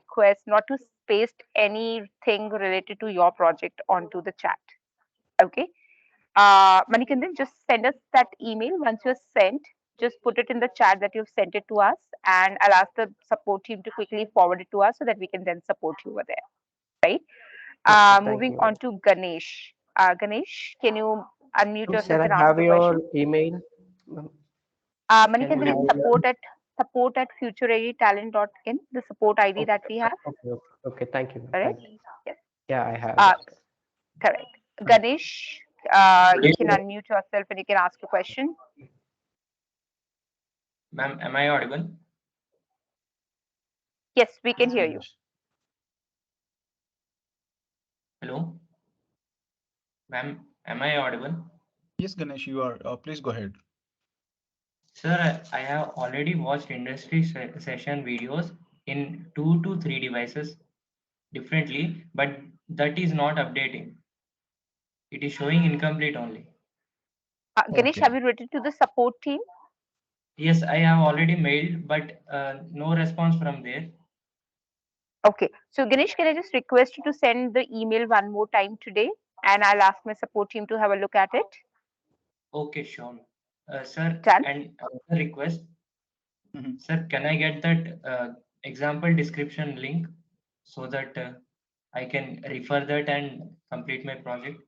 paste anything related to your project onto the chat. Okay. Manikandan, just send us that email. Once you're sent, just put it in the chat that you've sent it to us, and I'll ask the support team to quickly forward it to us so that we can then support you over there. Right? Moving on to Ganesh. Ganesh, can you unmute yourself and ask the question? Email? Manikandan, it's support@futurereadytalent.in, the support ID that we have. Okay, thank you. Correct? Yes. Yeah, I have that. Correct. Ganesh, you can unmute yourself and you can ask a question. Ma'am, am I audible? Yes, we can hear you. Hello? Ma'am, am I audible? Yes, Ganesh, you are. Please go ahead. Sir, I have already watched industry session videos in 2 to 3 devices differently, but that is not updating. It is showing incomplete only. Ganesh, Okay. have you written to the support team? Yes, I have already mailed, but no response from there. Okay. So Ganesh, can I just request you to send the email one more time today, and I'll ask my support team to have a look at it. Okay, sure. Sir, Done. and another request. Mhm. Sir, can I get that example description link so that I can refer that and complete my project?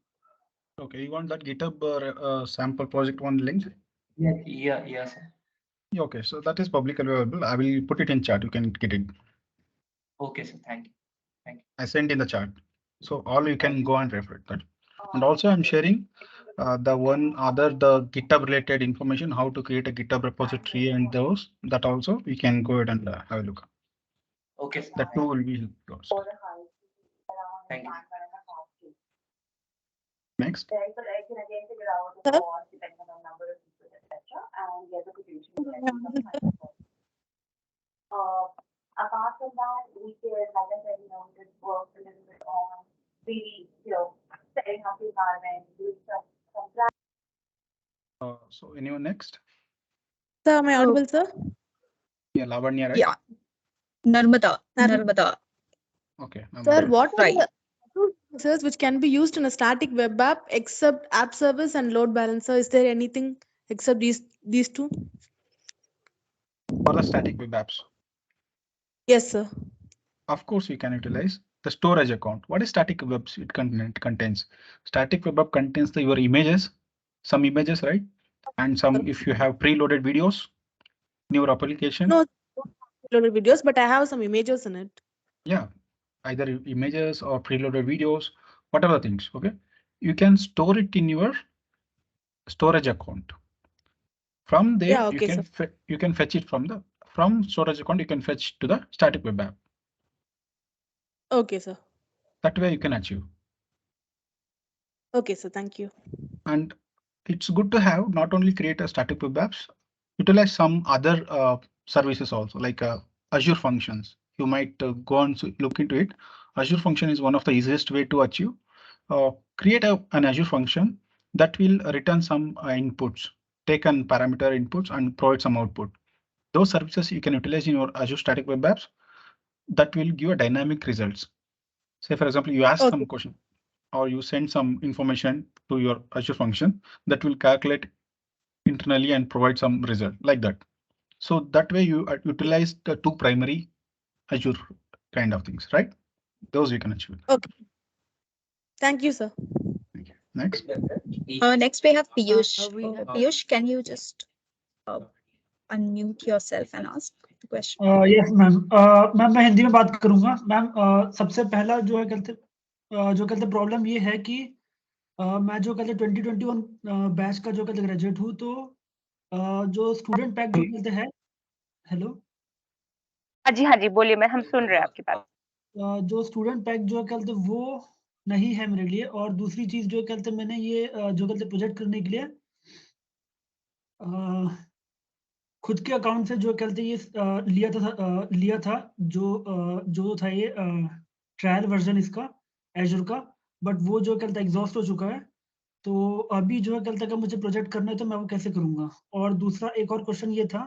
Okay, you want that GitHub sample project one link? Yes, sir. Yeah, okay, so that is public available. I will put it in chat. You can get it. Okay, sir. Thank you. Thank you. I sent in the chat. So all you can go and refer that. And also I'm sharing the GitHub related information, how to create a GitHub repository and those that also we can go ahead and have a look. Okay, sir. That too will be closed. Thank you. Next. Apart from that, we can, like I said, just work a little bit on really, setting up the environment, doing some So anyone next? Sir, am I audible, sir? Yeah, Lavanya, right? Yeah. Narmada. Okay. Sir, what are Right. the features which can be used in a static web app except app service and load balancer? Is there anything except these two? For the static web apps? Yes, sir. Of course, we can utilize the storage account. What is static web? It contains static web app contains your images, some images, right? And some, if you have preloaded videos in your application. No, preloaded videos, but I have some images in it. Yeah, either images or preloaded videos, whatever things. Okay, you can store it in your storage account. From there, Yeah, okay, you can fetch it from storage account. You can fetch to the static web app. Okay, sir. That way you can achieve. Okay, sir. Thank you. And it's good to have not only create a static web apps, utilize some other services also, like Azure functions. You might go and look into it. Azure function is one of the easiest way to achieve. Create an Azure function that will return some inputs, take an parameter inputs and provide some output. Those services you can utilize in your Azure static web apps that will give a dynamic results. Say, for example, you ask some question or you send some information to your Azure function that will calculate internally and provide some result like that. So that way you utilize the two primary Azure kind of things, right? Those you can achieve. Okay. Thank you, sir. Thank you. Next. Next we have Piyush. Piyush, can you just unmute yourself and ask the question? Yes ma'am ma'am मैं हिंदी में बात करूंगा ma'am सबसे पहला जो कहते problem ये है कि मैं जो कहते 2021 बैच का जो कहते ग्रेजुएट हूँ तो जो स्टूडेंट पैक जो कहते हैं हेलो हाँ जी बोलिए मैं हम सुन रहे हैं आपकी बात जो स्टूडेंट पैक जो कहते वो नहीं है मेरे लिए और दूसरी चीज जो कहते मैंने ये जो कहते प्रोजेक्ट करने के लिए खुद के अकाउंट से जो कहते ये लिया था जो था ये ट्रायल वर्जन इसका एजूर का बट वो जो कहते एग्जॉस्ट हो चुका है तो अभी जो है कहते अगर मुझे प्रोजेक्ट करना है तो मैं वो कैसे करूँगा और दूसरा एक और क्वेश्चन ये था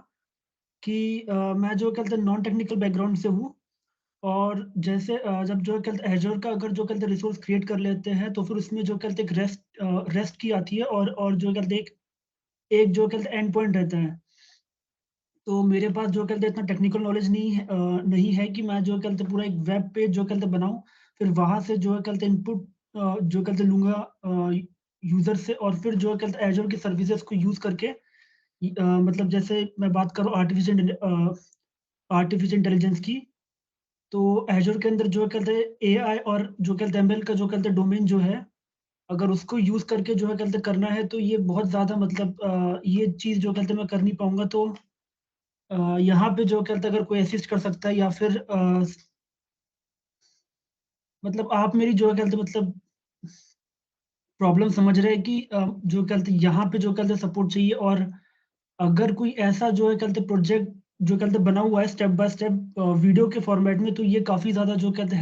कि मैं जो कहते नॉन टेक्निकल बैकग्राउंड से हूँ और जैसे जब जो कहते एजूर का अगर जो कहते रिसोर्स क्रिएट कर लेते हैं तो फिर उसमें जो कहते एक रेस्ट की आती है और जो कहते एक जो कहते एंड पॉइंट रहता है तो मेरे पास जो कहते इतना टेक्निकल नॉलेज नहीं है कि मैं जो कहते पूरा एक वेब पेज जो कहते बनाऊं फिर वहां से जो कहते इनपुट जो कहते लूंगा यूजर से और फिर जो कहते एजूर की सर्विसेज को यूज करके मतलब जैसे मैं बात करूं आर्टिफिशियल इंटेलिजेंस की तो एजूर के अंदर जो कहते एआई और जो कहते एमएल का जो कहते डोमेन जो है अगर उसको यूज करके जो है कहते करना है तो ये बहुत ज्यादा मतलब ये चीज जो कहते मैं कर नहीं पाऊंगा। तो यहाँ पे जो कहते अगर कोई असिस्ट कर सकता है या फिर मतलब आप मेरी जो कहते मतलब प्रॉब्लम समझ रहे हैं कि जो कहते यहाँ पे जो कहते सपोर्ट चाहिए, और अगर कोई ऐसा जो है कहते प्रोजेक्ट जो कहते बना हुआ है स्टेप बाय स्टेप वीडियो के फॉर्मेट में, तो ये काफी ज्यादा जो कहते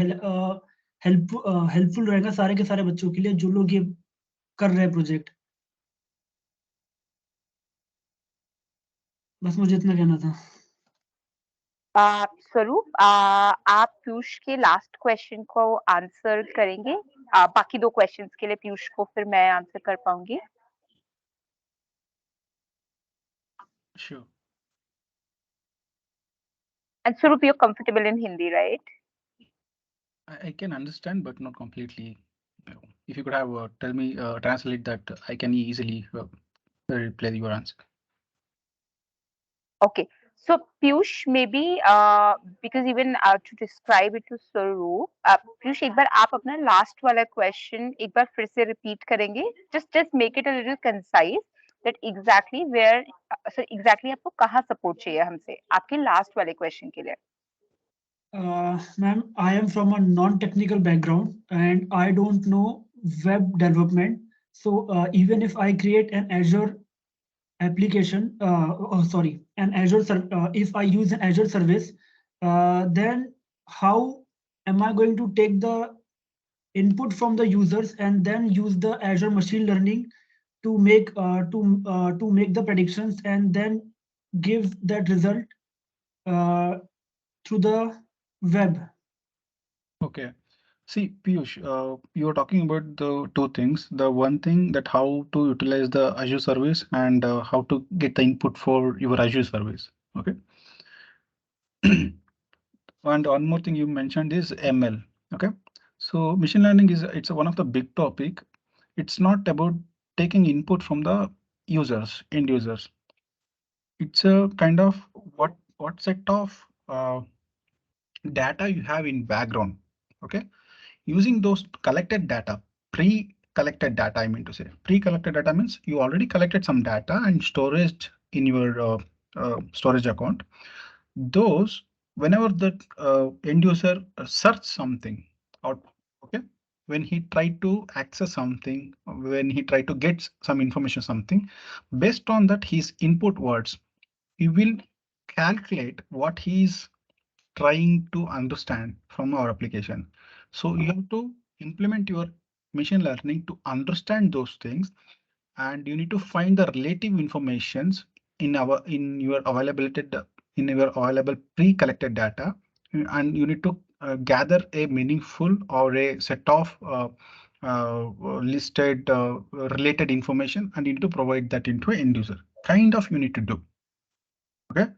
हेल्पफुल रहेगा सारे के सारे बच्चों के लिए जो लोग ये कर रहे हैं प्रोजेक्ट। बस मुझे इतना कहना था। स्वरूप, आप पीयूष के लास्ट क्वेश्चन को आंसर करेंगे? बाकी 2 क्वेश्चंस के लिए पीयूष को फिर मैं आंसर कर पाऊंगी। Sure. And Swaroop, you're comfortable in Hindi, right? I can understand, but not completely. If you could have tell me translate that, I can easily replay your answer. Okay. So Piyush, maybe because even to describe it to Swaroop, Piyush, एक बार आप अपना last वाला question एक बार फिर से repeat करेंगे? Just make it a little concise that exactly where, so exactly आपको कहाँ support चाहिए हमसे? आपके last वाले question के लिए. Ma'am, I am from a non-technical background and I don't know web development. So even if I create an Azure application, if I use an Azure service, then how am I going to take the input from the users and then use the Azure machine learning to make the predictions and then give that result through the web? Okay. See, Piyush, you are talking about the two things. The one thing that how to utilize the Azure service and how to get the input for your Azure service. Okay. And one more thing you mentioned is ML. Okay. So machine learning it's one of the big topic. It's not about taking input from the users, end users. It's a kind of what set of data you have in background. Okay. Using those collected data, pre-collected data, I mean to say, pre-collected data means you already collected some data and storage in your storage account. Those, whenever the end user search something out, okay, when he tried to access something, when he tried to get some information, something, based on that, his input words, he will calculate what he's trying to understand from our application. So you have to implement your machine learning to understand those things, and you need to find the relative informations in your available pre-collected data, and you need to gather a meaningful or a set of listed related information, and you need to provide that into an end user. Kind of you need to do. Okay.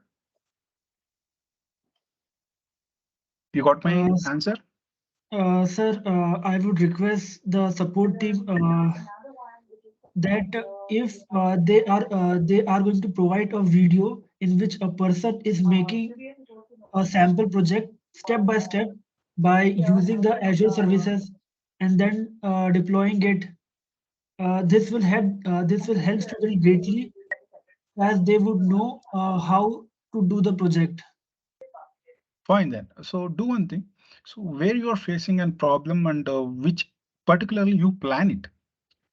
You got my answer? Sir, I would request the support team that if they are going to provide a video in which a person is making a sample project step by step by using the Azure services and then deploying it. This will help students greatly as they would know how to do the project. Fine then. So do one thing. So where you are facing a problem and which particularly you plan it,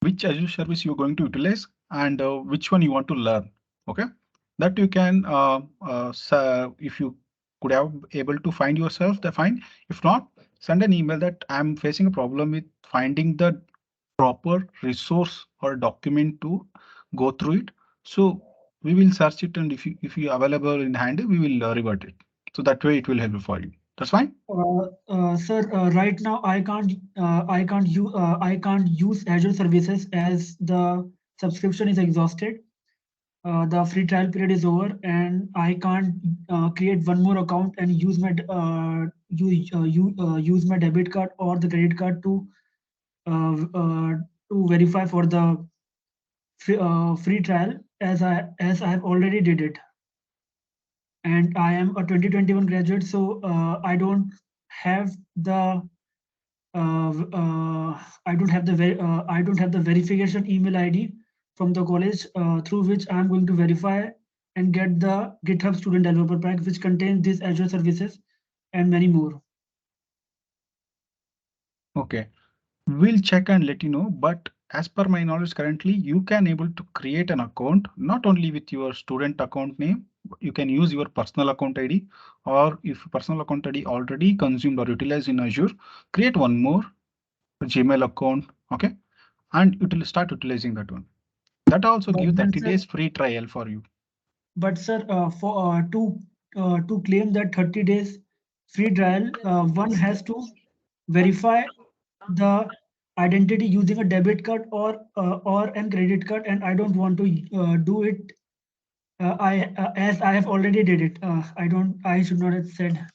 which Azure service you're going to utilize and which one you want to learn. Okay, that you can if you could have able to find yourself, then fine. If not, send an email that I'm facing a problem with finding the proper resource or document to go through it. So we will search it, and if you available in hand, we will revert it. So that way it will help you for you. That's fine. Sir, right now I can't use Azure services as the subscription is exhausted. The free trial period is over, and I can't create one more account and use my use my debit card or the credit card to verify for the free trial as I have already did it. And I am a 2021 graduate, so I don't have the I don't have the verification email ID from the college through which I'm going to verify and get the GitHub Student Developer Pack, which contains these Azure services and many more. Okay, we'll check and let you know. But as per my knowledge, currently you can able to create an account not only with your student account name. You can use your personal account ID, or if personal account ID already consumed or utilized in Azure, create one more Gmail account. Okay, and it will start utilizing that one. That also But gives then, 30 sir, days free trial for you. But sir, to claim that 30 days free trial, one has to verify the identity using a debit card or an credit card, and I don't want to do it. As I have already did it. I should not have said.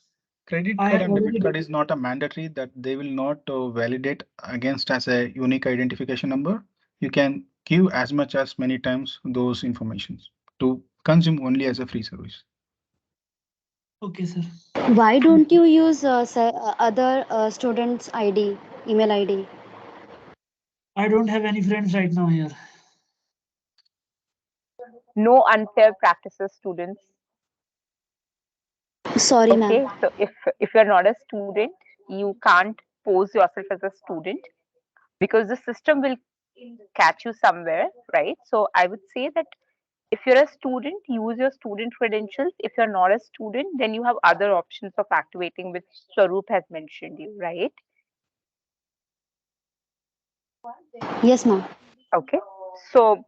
Credit I card have and already debit card did is it. not a mandatory that they will not validate against as a unique identification number. You can give as much as many times those informations to consume only as a free service. Okay, sir. Why don't you use other students' ID, email ID? I don't have any friends right now here. No unfair practices, students. Sorry, ma'am. Okay, so if you're not a student, you can't pose yourself as a student because the system will catch you somewhere, right? So I would say that if you're a student, use your student credentials. If you're not a student, then you have other options of activating, which Swaroop has mentioned you, right? Yes, ma'am. Okay. So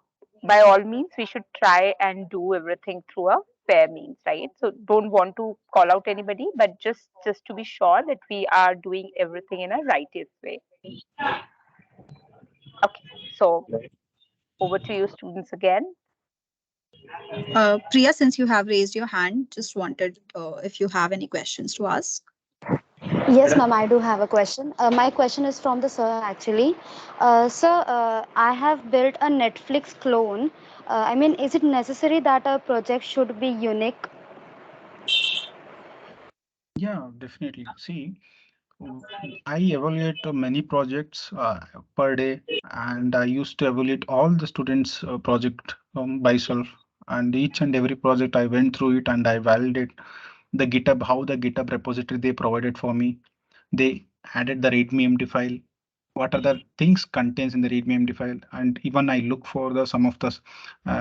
by all means, we should try and do everything through a fair means, right? So don't want to call out anybody, but just to be sure that we are doing everything in a righteous way. Okay. So over to you, students again. Priya, since you have raised your hand, just wanted if you have any questions to ask. Yes, ma'am, I do have a question. My question is from the sir actually. Sir, I have built a Netflix clone. I mean, is it necessary that a project should be unique? Yeah, definitely. See, I evaluate many projects per day, and I used to evaluate all the students' project myself. And each and every project, I went through it and I validate the GitHub, how the GitHub repository they provided for me. They added the readme.md file. What are the things contains in the readme.md file? And even I look for the some of the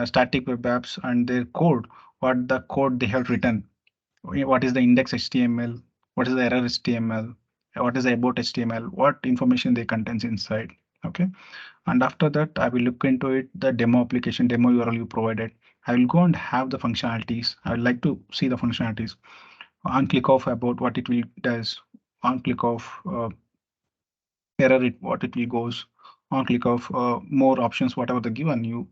static web apps and their code, what the code they have written, what is the index HTML, what is the error HTML, what is the about HTML, what information they contains inside. Okay, and after that I will look into it, the demo application, demo URL you provided. I will go and have the functionalities. I would like to see the functionalities. On click of about what it will does. On click of error it what it will goes. On click of more options whatever the given you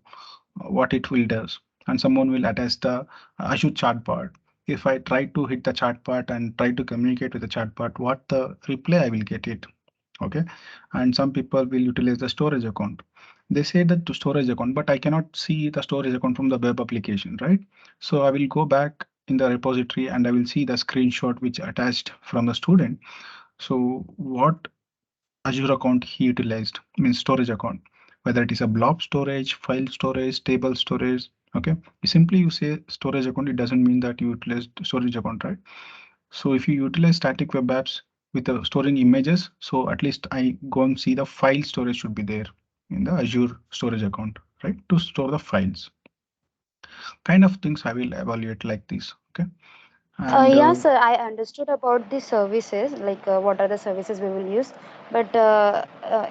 what it will does, and someone will attach the Azure chat part. If I try to hit the chat part and try to communicate with the chat part, what the reply I will get it. Okay, and some people will utilize the storage account. They say that to storage account, but I cannot see the storage account from the web application, right? So I will go back in the repository and I will see the screenshot which attached from the student. So what Azure account he utilized means storage account, whether it is a blob storage, file storage, table storage. Okay, simply you say storage account, it doesn't mean that you utilize storage account, right? So if you utilize static web apps with storing images, so at least I go and see the file storage should be there in the Azure storage account, right? To store the files. Kind of things I will evaluate like this. Okay. And Yeah, sir, I understood about the services, like what are the services we will use. But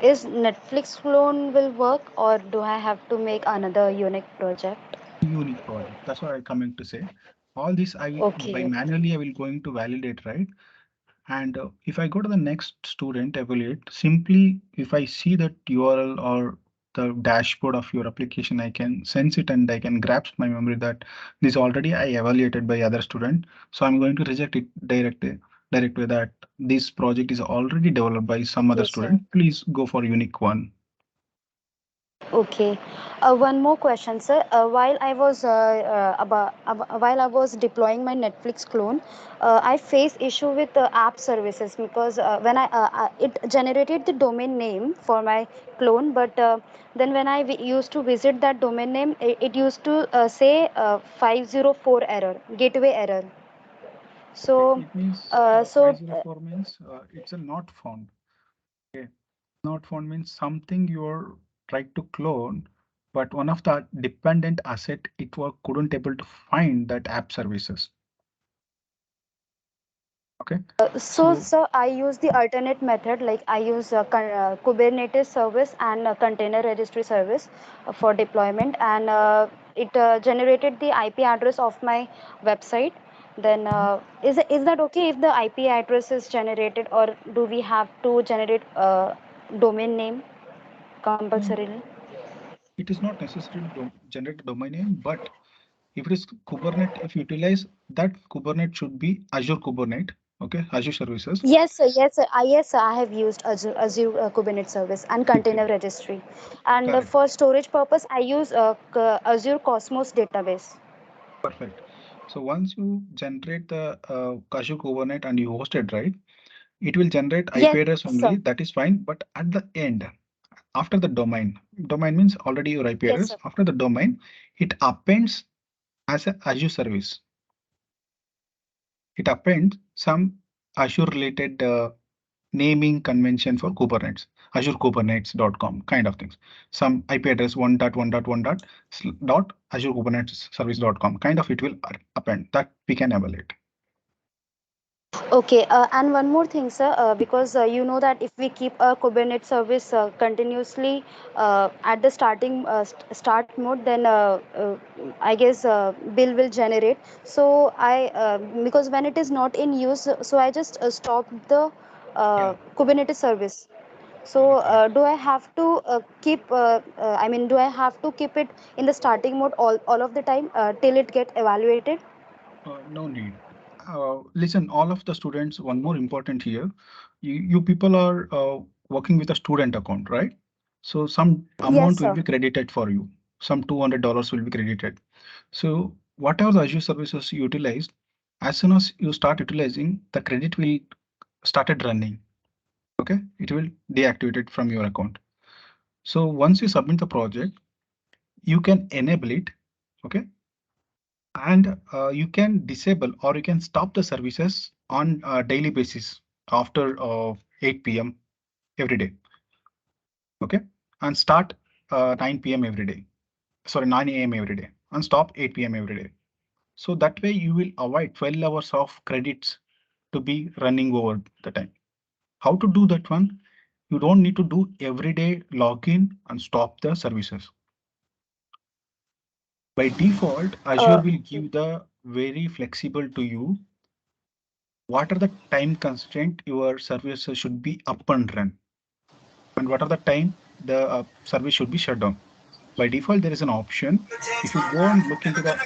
is Netflix clone will work, or do I have to make another unique project? unique project. That's what I coming to say. All this by Okay. manually I will going to validate, right? And if I go to the next student evaluate, simply if I see that URL or the dashboard of your application, I can sense it and I can grasp my memory that this already I evaluated by other student. So I'm going to reject it directly that this project is already developed by some other Yes, sir. student. Please go for unique one. Okay. One more question, sir. While I was deploying my Netflix clone, I face issue with the app services because when it generated the domain name for my clone, but then when I used to visit that domain name, it used to say 504 error, gateway error. So, It means uh, so 504 means it's a not found. Okay. Not found means something you're trying to clone, but one of the dependent asset it was couldn't able to find that app services. Okay. So I use the alternate method, like I use Kubernetes service and container registry service for deployment, and it generated the IP address of my website. Then is that okay if the IP address is generated, or do we have to generate domain name compulsorily? It is not necessary to generate a domain name, but if it is Kubernetes, if you utilize that Kubernetes should be Azure Kubernetes, okay, Azure services. Yes, sir. Yes, sir. Yes, sir. I have used Azure Kubernetes service and container Okay. registry. And Correct. for storage purpose, I use Azure Cosmos database. Perfect. So once you generate the Azure Kubernetes and you host it, right, it will generate IP Yes, address sir. only. That is fine. But at the end, after the domain means already your IP Yes, address. sir. After the domain, it appends as a Azure service. It appends some Azure related naming convention for Kubernetes, Azure Kubernetes.com kind of things. Some IP address 1.1.1. Azure Kubernetes service.com kind of it will append that we can evaluate. Okay, and one more thing, sir, because you know that if we keep a Kubernetes service continuously at the start mode, then I guess bill will generate. So because when it is not in use, so I just stop the Yeah, Kubernetes service. So correct. do I have to do I have to keep it in the starting mode all of the time till it get evaluated? No need. Listen, all of the students, one more important here. You people are working with a student account, right? So some Yes, amount will sir. be credited for you. Some $200 will be credited. So whatever the Azure services you utilized, as soon as you start utilizing, the credit will started running. Okay, it will deactivate it from your account. So once you submit the project, you can enable it. Okay, and you can disable or you can stop the services on a daily basis after 8 p.m. every day. Okay, and start 9 p.m. every day. Sorry, 9 a.m. every day and stop 8 p.m. every day. So that way you will avoid 12 hours of credits to be running over the time. How to do that one? You don't need to do everyday login and stop the services. By default, Azure will give the very flexible to you. What are the time constraint your services should be up and run? And what are the time the service should be shut down? By default, there is an option. If you go and look into the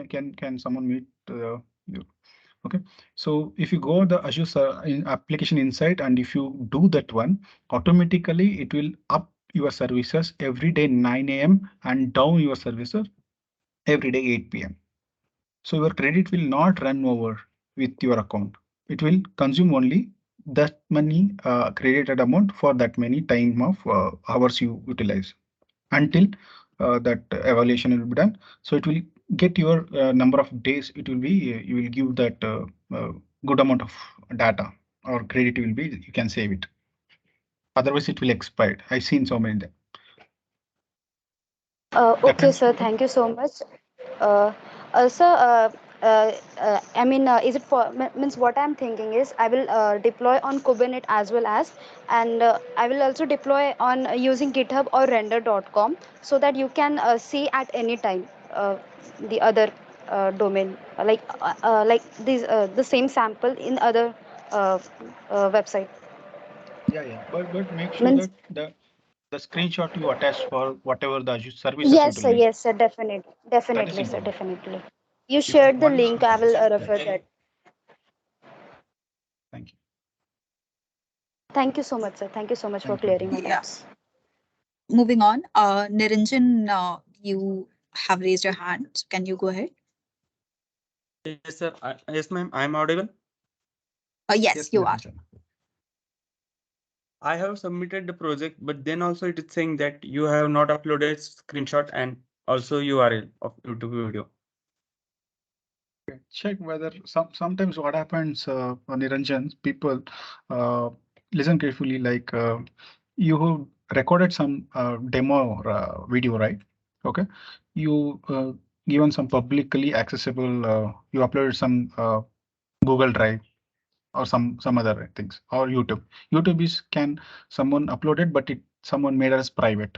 can someone mute you? Okay, so if you go the Azure application insight and if you do that one, automatically it will up your services every day 9 a.m. and down your services every day 8 p.m. So your credit will not run over with your account. It will consume only that many credited amount for that many time of hours you utilize until that evaluation will be done. So it will get your number of days. It will be you will give that good amount of data or credit will be you can save it. Otherwise, it will expire. I've seen so many. That Okay, helps sir. people. Thank you so much. Uh, Sir, is it for means what I'm thinking is I will deploy on Kubernetes as well as, and I will also deploy on using GitHub or render.com so that you can see at any time the other domain like these the same sample in other website. Yeah. But make sure Means that the screenshot you attach for whatever the Azure services utilize. yes, sir, definitely, That is definitely, sir, important. definitely. You If shared the once link. I will refer that. Thank you so much, sir. Thank you so much for Thank you. clearing my doubts. Moving on, Niranjan, you have raised your hand. So can you go ahead? Yes, sir. Yes, ma'am. I'm audible. Yes, you are. Niranjan. I have submitted the project, but then also it is saying that you have not uploaded screenshot and also URL of YouTube video. Okay, check whether sometimes what happens, Niranjan, people listen carefully. Like you have recorded some demo or, video, right? Okay, you given some publicly accessible. You uploaded some Google Drive or some other things or YouTube. YouTube is can someone uploaded, but it someone made as private.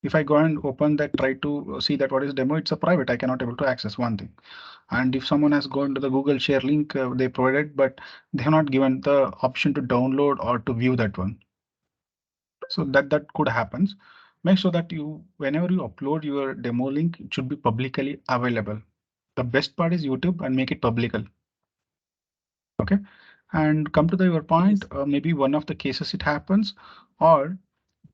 If I go and open that, try to see that what is demo, it's a private. I cannot able to access one thing. And if someone has gone to the Google share link they provided, but they have not given the option to download or to view that one. So that could happen. Make sure that you, whenever you upload your demo link, it should be publicly available. The best part is YouTube and make it publical. Okay. And come to your point, maybe one of the cases it happens, or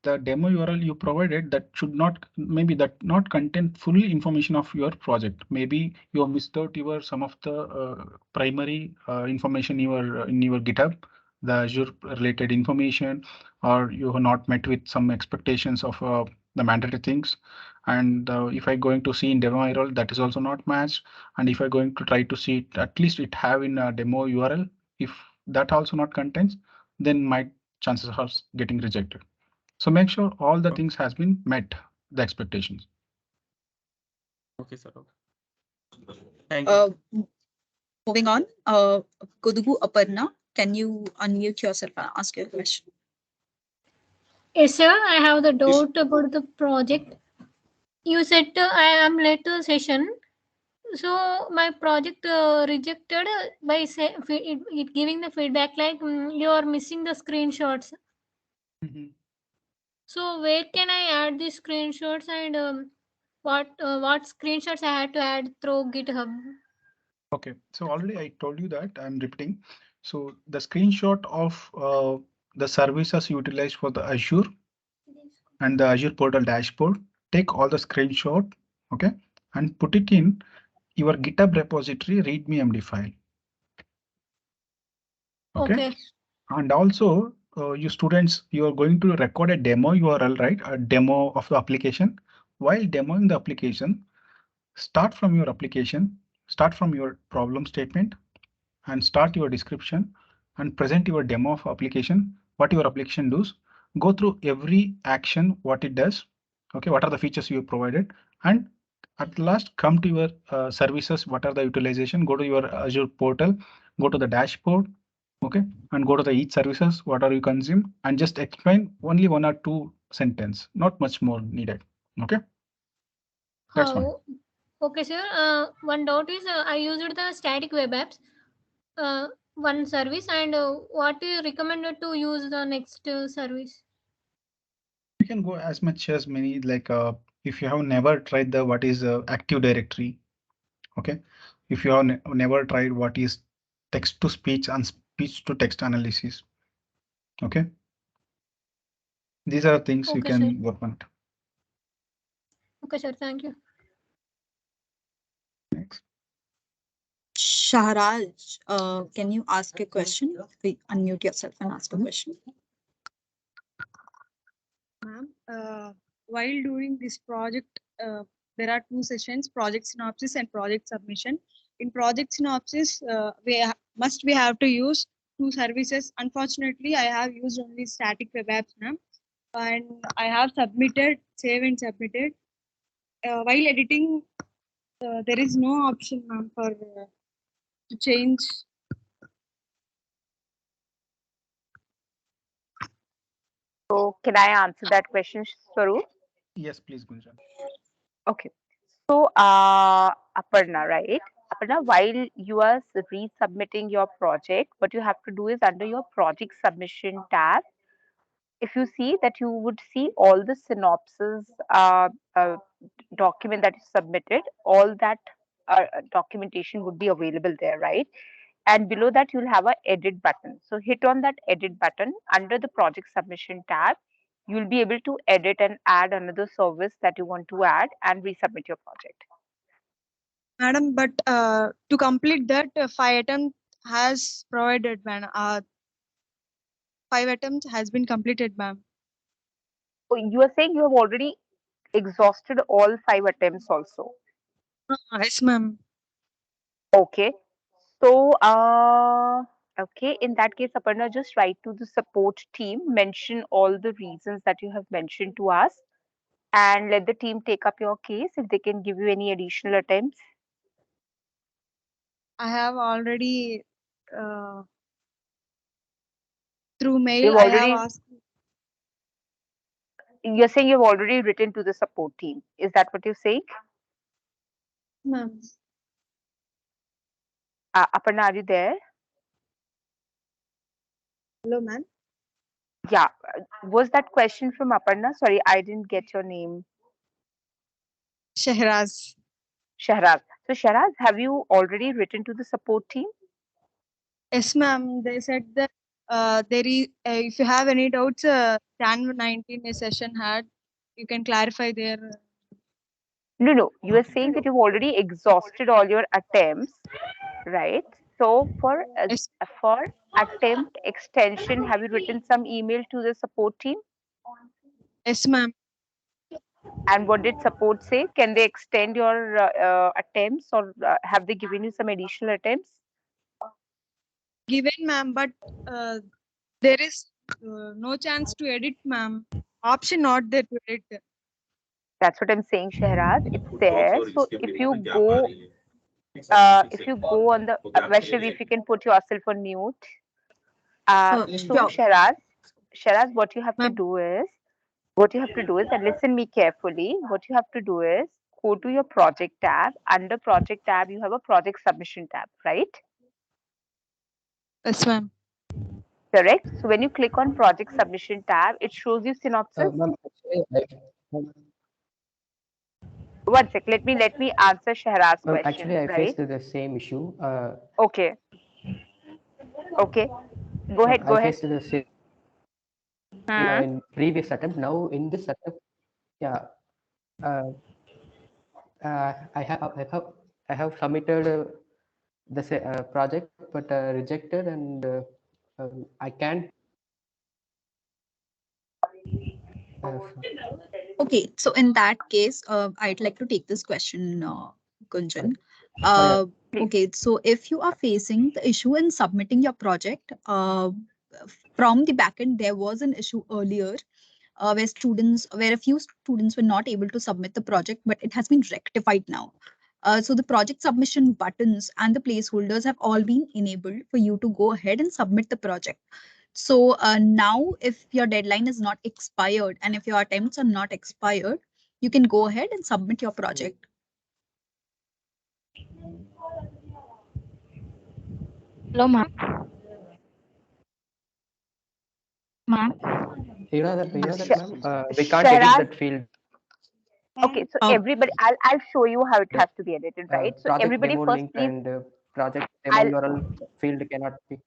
the demo URL you provided that should not, maybe that not contain full information of your project. Maybe you have missed out your some of the primary information in your GitHub, the Azure related information, or you have not met with some expectations of the mandatory things. And if I going to see in demo URL, that is also not matched. And if I going to try to see it, at least it have in a demo URL, if that also not contains, then my chances are getting rejected. So make sure all the things has been met, the expectations. Okay, sir. Okay. Thank you. Moving on, Kodugu Aparna, can you unmute yourself and ask your question? Yes, sir. I have the doubt about the project. You said I am late to the session. So my project rejected by it giving the feedback like you are missing the screenshots. So where can I add the screenshots and what screenshots I had to add through GitHub? Okay, so already I told you that I'm repeating. So the screenshot of the services utilized for the Azure and the Azure portal dashboard, take all the screenshot, okay, and put it in your GitHub repository README MD file. Okay. And also, you students, you are going to record a demo URL, right? A demo of the application. While demoing the application, start from your application, start from your problem statement, and start your description and present your demo of application, what your application does. Go through every action, what it does. Okay, what are the features you provided, and at last come to your services, what are the utilization, go to your Azure portal, go to the dashboard, okay, and go to the each services, what are you consume, and just explain only 1 or 2 sentences, not much more needed. Okay, that's one. Okay, sir. One doubt is I used the static web apps, one service, and what you recommended to use the next service? You can go as much as many, like if you have never tried the what is Active Directory, okay, if you have never tried what is text to speech and speech to text analysis, okay, these are things you can work on it. Okay, sir. Thank you. Next. Shahraj, can you ask a question? Unmute yourself and ask a question. Ma'am, while doing this project, there are 2 sessions, project synopsis and project submission. In project synopsis, we have to use 2 services. Unfortunately, I have used only static web apps, ma'am, and I have submitted, save and submitted. While editing, there is no option, ma'am, for to change. So can I answer that question, Swaroop? Yes, please, Gunjan. Okay. So, Aparna, right? Aparna, while you are resubmitting your project, what you have to do is under your project submission tab, if you see that, you would see all the synopsis document that is submitted, all that documentation would be available there, right? and below that you'll have a edit button. So hit on that edit button under the project submission tab. You'll be able to edit and add another service that you want to add and resubmit your project. Madam, but to complete that, 5 attempts has provided, man. 5 attempts has been completed, ma'am. So you are saying you have already exhausted all 5 attempts also. Yes, ma'am. Okay. So, okay, in that case, Aparna, just write to the support team, mention all the reasons that you have mentioned to us, and let the team take up your case if they can give you any additional attempts. I have already through mail. You've I have already, asked, you're saying you've already written to the support team. Is that what you're saying? ma'am. Aparna, are you there? Hello, ma'am. Yeah. Was that question from Aparna? Sorry, I didn't get your name. Shehraz. Shahraz. So, Shahraz, have you already written to the support team? Yes, ma'am. They said that there is if you have any doubts, Jan 19 a session had, you can clarify there. No, no. You are saying that you've already exhausted all your attempts, right? So Yes, for attempt extension, have you written some email to the support team? yes, ma'am. And what did support say? Can they extend your attempts, or have they given you some additional attempts? Given, ma'am, but there is no chance to edit, ma'am. Option not there to edit. That's what I'm saying, Shehraz. It's there. So if you go on the Vaishnavi, if you can put yourself on mute. So Sure. Sharaz, what you have to Ma'am, do is, and listen me carefully. What you have to do is go to your project tab. Under project tab, you have a project submission tab, right? yes, ma'am. Correct. So when you click on project submission tab, it shows you synopsis. Ma'am, One sec. Let me answer Shahraz's actually, question. I Right. faced the same issue. Okay. Okay. Go ahead. Go I ahead. faced the same Hmm. in previous attempt. Now in this attempt, yeah, uh, I have submitted the project, but rejected, and I can't. Okay, so in that case, I'd like to take this question, Gunjan. Sorry, Please. Okay, so if you are facing the issue in submitting your project, from the backend, there was an issue earlier where a few students were not able to submit the project, but it has been rectified now. So the project submission buttons and the placeholders have all been enabled for you to go ahead and submit the project. So now, if your deadline is not expired and if your attempts are not expired, you can go ahead and submit your project. Hello, ma'am. Ma'am. you know that, ma'am, we can't edit Shahraz. that field. Okay. So everybody, I'll show you how it has to be edited, right? So Project everybody demo first, link please. and project demo I'll URL field cannot be.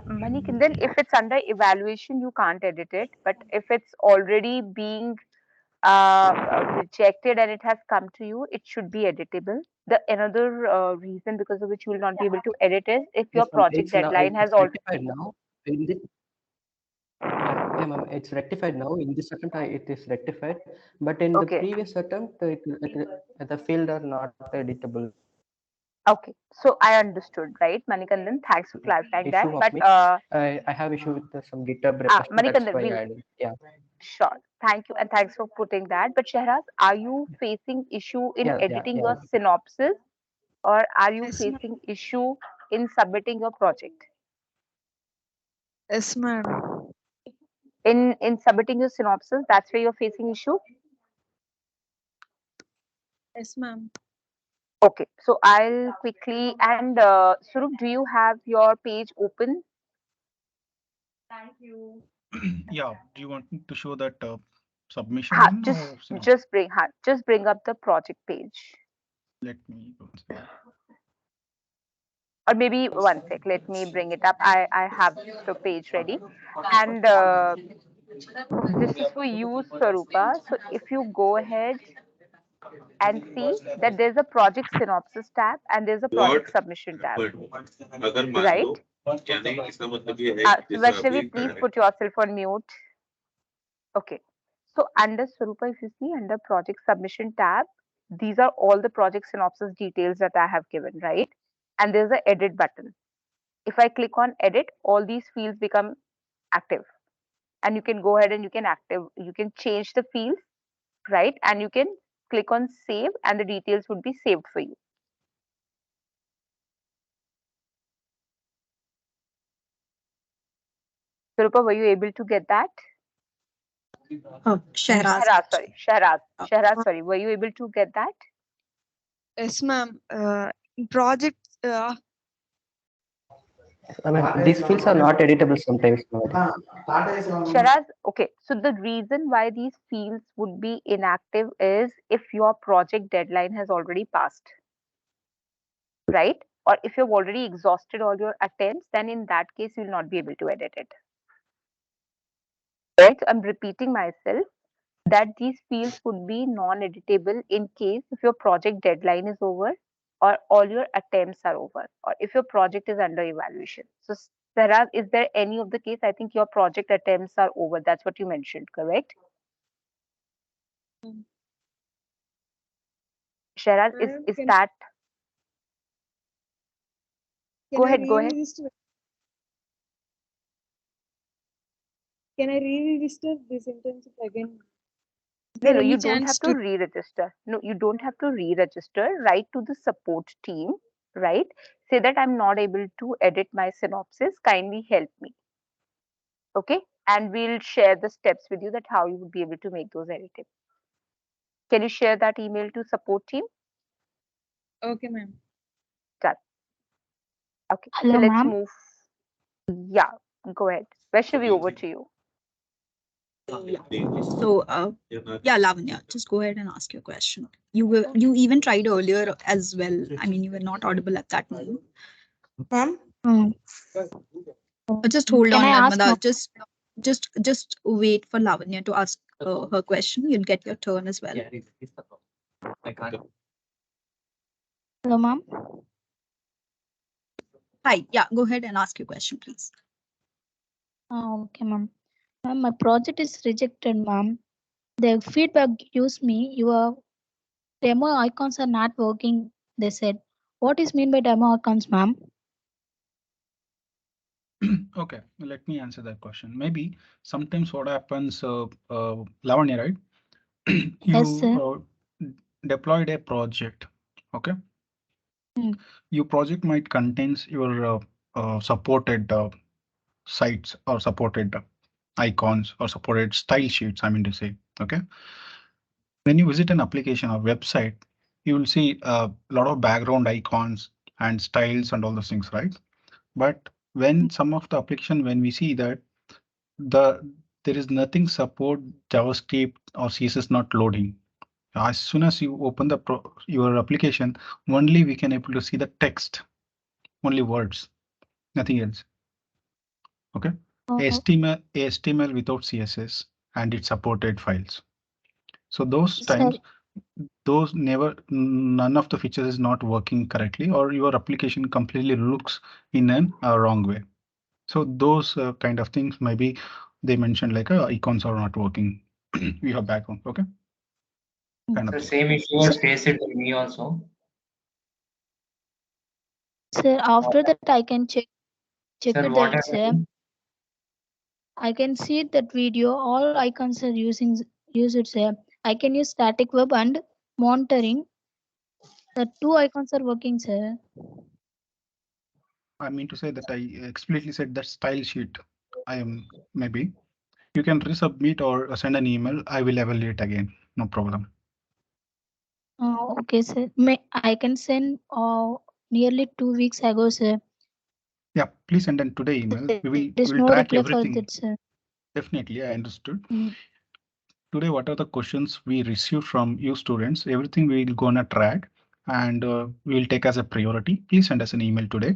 Manikandan, if it's under evaluation, you can't edit it. But if it's already being rejected and it has come to you, it should be editable. The another reason because of which you will not be able to edit is if your Yes, ma'am. project It's now deadline has it's already. rectified now. In this, yeah, ma'am, it's rectified now. In this attempt, it is rectified. But in the Okay. previous attempt, the field are not editable. Okay. So I understood, right, Manikandan? Thanks for clarifying that. Issue of But me. I have issue with some GitHub repository. That's Manikandan, why we'll I did. Yeah. sure. Thank you and thanks for putting that. But Shahraz, are you facing issue in editing your synopsis, or are you Yes, ma'am. facing issue in submitting your project? Yes, ma'am. In submitting your synopsis, that's where you're facing issue. Yes, ma'am. Okay, so I'll quickly and Swaroop, do you have your page open? Yeah, do you want me to show that submission Ha, one or synopsis? just bring up the project page. Let me go. or maybe one sec, let me bring it up. I have the page ready, and this is for you, Swarupa. So if you go ahead and see that there's a project synopsis tab and there's a project submission tab, right? So Vaishnavi, please put yourself on mute. Okay. So under Swarupa, if you see under project submission tab, these are all the project synopsis details that I have given, right? And there's a edit button. If I click on edit, all these fields become active. And you can go ahead and you can change the fields, right? And you can click on save and the details would be saved for you. Swarupa, were you able to get that? Shahraz. Shahraz, sorry. Were you able to get that? Yes, ma'am. Project. I mean, these fields are not editable sometimes. Shahraz, okay. So the reason why these fields would be inactive is if your project deadline has already passed, right? Or if you've already exhausted all your attempts, then in that case, you'll not be able to edit it. Right? So I'm repeating myself that these fields would be non-editable in case if your project deadline is over or all your attempts are over or if your project is under evaluation. So Sarah, is there any of the case? I think your project attempts are over. That's what you mentioned, correct? Sharaz, is that? Go ahead. Can I re-register this internship again? No, you don't have to re-register. No, you don't have to re-register. Write to the support team, right? Say that I'm not able to edit my synopsis. Kindly help me. Okay? And we'll share the steps with you that how you would be able to make those editable. Can you share that email to support team? Okay, ma'am. Done. Okay. Hello, so let's ma'am. move. Yeah, go ahead. Vaishnavi, over to you. So, yeah, Lavanya, just go ahead and ask your question. You even tried earlier as well. I mean, you were not audible at that moment. Ma'am? Just hold Can on, I ask Narmada. now? Just wait for Lavanya to ask her question. You'll get your turn as well. Hello, ma'am. Hi, yeah, go ahead and ask your question, please. Okay, ma'am. Ma'am, my project is rejected, ma'am. The feedback gives me your demo icons are not working. They said, what is mean by demo icons, ma'am? Okay, let me answer that question. Maybe sometimes what happens, Lavanya, right? Yes, sir. Deployed a project. Okay. Your project might contains your supported sites or supported icons or supported style sheets. I mean to say, okay. When you visit an application or website, you will see a lot of background icons and styles and all those things, right? But when some of the application, when we see that there is nothing support JavaScript or CSS not loading. As soon as you open your application, only we can able to see the text, only words, nothing else. Okay. HTML without CSS and its supported files. So those times, none of the features is not working correctly, or your application completely looks in a wrong way. So those kind of things, maybe they mentioned like icons are not working. We have background, okay? Kind of The thing. same issue was faced with me also. Sir, after that I can check Sir, it what that, sir. I can see that video. All icons are use it, sir. I can use static web and monitoring. The two icons are working, sir. I mean to say that I explicitly said that style sheet. Maybe you can resubmit or send an email. I will evaluate again. No problem. Okay, sir. I can send nearly 2 weeks ago, sir. Yeah, please send an today email. We There's will no track reply everything. for that, sir. Definitely, I understood. Today, what are the questions we received from you students? Everything we will gonna track and we will take as a priority. Please send us an email today.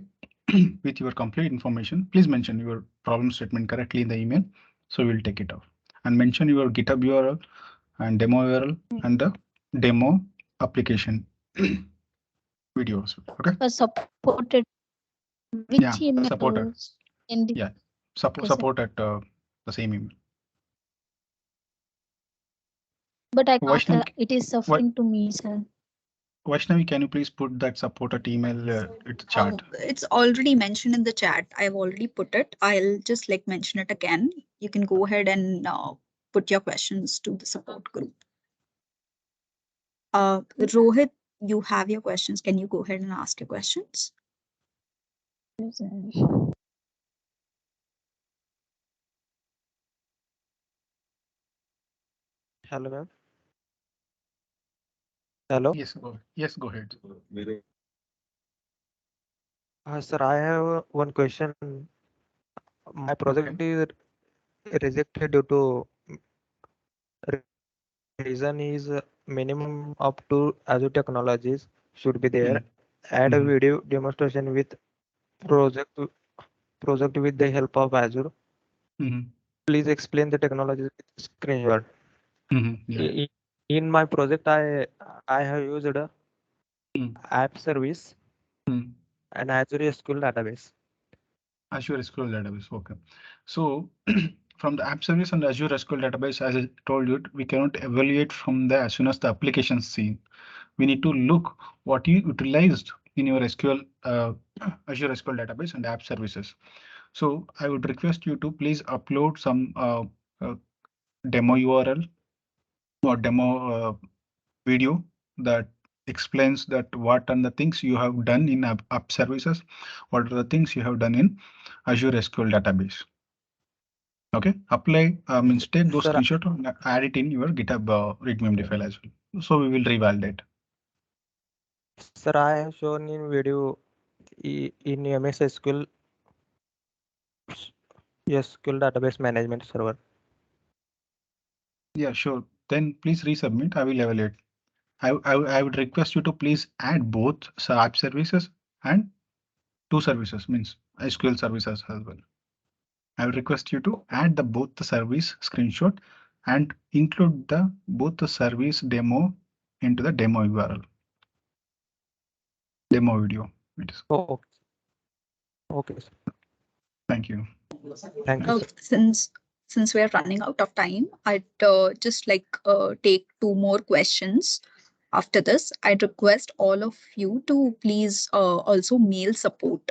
with your complete information. Please mention your problem statement correctly in the email, so we'll take it off. And mention your GitHub URL and demo URL and the demo application videos. Okay. Supported. Which Yeah, email? support. In the, Yeah, okay, sir. support at the same email. But I can't, Vaishnavi, it is suffering to me, sir. Vaishnavi, can you please put that support at email at the chat? It's already mentioned in the chat. I've already put it. I'll just like mention it again. You can go ahead and put your questions to the support group. Rohit, you have your questions. Can you go ahead and ask your questions? Hello, ma'am. Hello. Yes, go ahead. Sir, I have one question. My project is rejected due to reason is minimum up to Azure technologies should be there. Add a video demonstration with project with the help of Azure. Please explain the technology with screenshot. Yeah. In my project, I have used a app service and Azure SQL database. Azure SQL database. Okay. So from the app service and Azure SQL database, as I told you, we cannot evaluate from the as soon as the application is seen. We need to look what you utilized in your SQL Azure SQL database and app services. So I would request you to please upload some demo URL or demo video that explains that what are the things you have done in app services, what are the things you have done in Azure SQL database. Okay, apply means take those screenshots and add it in your GitHub readme file as well. So we will revalidate. Sir, I have shown in video in MS SQL database management server. Yeah, sure. Then please resubmit. I will evaluate. I would request you to please add both app services and two services, means SQL services as well. I will request you to add both the service screenshot and include both the service demo into the demo URL. Demo video. It is. Oh, okay. Thank you. Thank you, sir. Since we're running out of time, I'd just like take two more questions. After this, I'd request all of you to please also mail support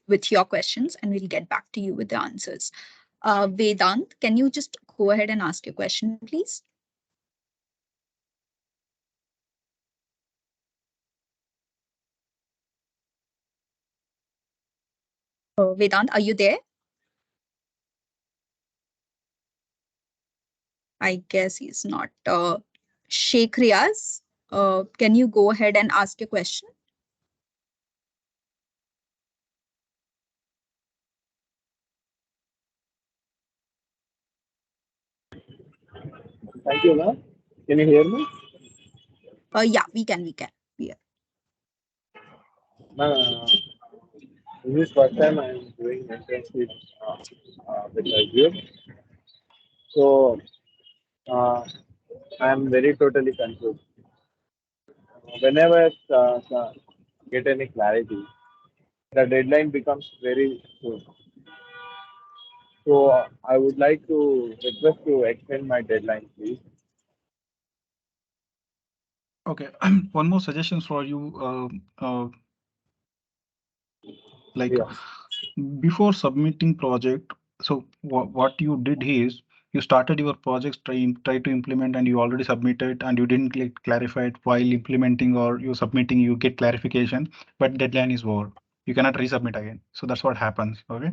with your questions, and we'll get back to you with the answers. Vedant, can you just go ahead and ask your question, please? Vedant, are you there? I guess he's not. Sheikh Riaz, can you go ahead and ask your question? Thank you, ma'am. Can you hear me? Yeah, we can. Yeah. Ma'am, this is first time I'm doing internship with Azure. So I'm very totally confused. Whenever I get any clarity, the deadline becomes very soon. So I would like to request to extend my deadline, please. Okay, one more suggestion for you. Before submitting project, so what you did is you started your project, try to implement, and you already submitted, and you didn't get clarified while implementing or you submitting. You get clarification, but deadline is over. You cannot resubmit again. So that's what happens. Okay,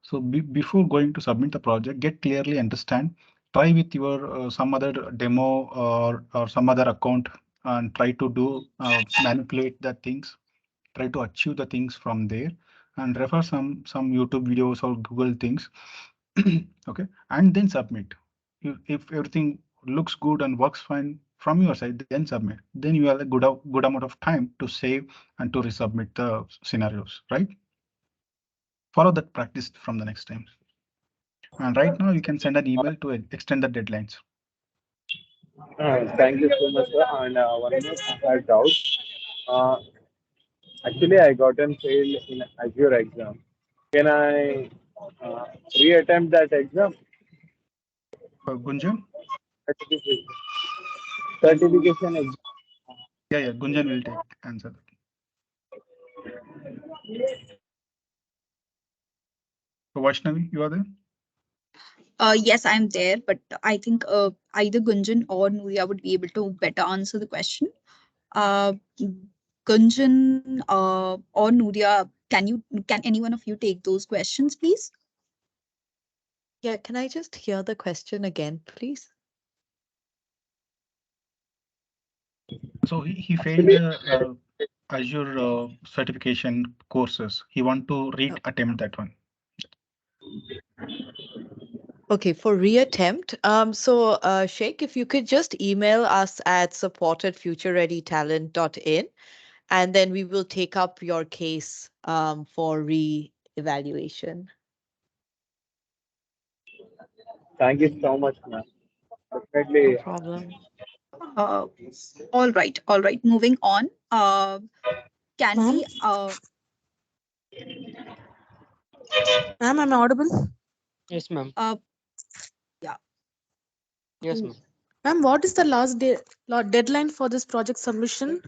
so before going to submit the project, get clearly understand. Try with your some other demo or some other account and try to do manipulate the things. Try to achieve the things from there and refer some YouTube videos or Google things. Okay, and then submit. If everything looks good and works fine from your side, then submit. Then you have a good amount of time to save and to resubmit the scenarios, right? follow that practice from the next time. And right now you can send an email to extend the deadlines. Thank you so much, sir. And one more I had doubt. Uh, Actually, I gotten failed in Azure exam. Can I reattempt that exam? Gunjan? Certification exam. Yeah, Gunjan will take answer. So Vaishnavi, you are there? Yes, I'm there, but I think either Gunjan or Nuria would be able to better answer the question. Gunjan or Nuria, can any one of you take those questions, please? Yeah, can I just hear the question again, please? So he failed the Azure certification courses. He want to reattempt that one. Okay, for reattempt. So Sheikh, if you could just email us at support@futurereadytalent.in, and then we will take up your case for re-evaluation. Thank you so much, ma'am. Definitely. No problem. All right. Moving on. Can we? Ma'am, am I audible? Yes, ma'am. Yeah. Yes, ma'am. Ma'am, what is the last deadline for this project submission?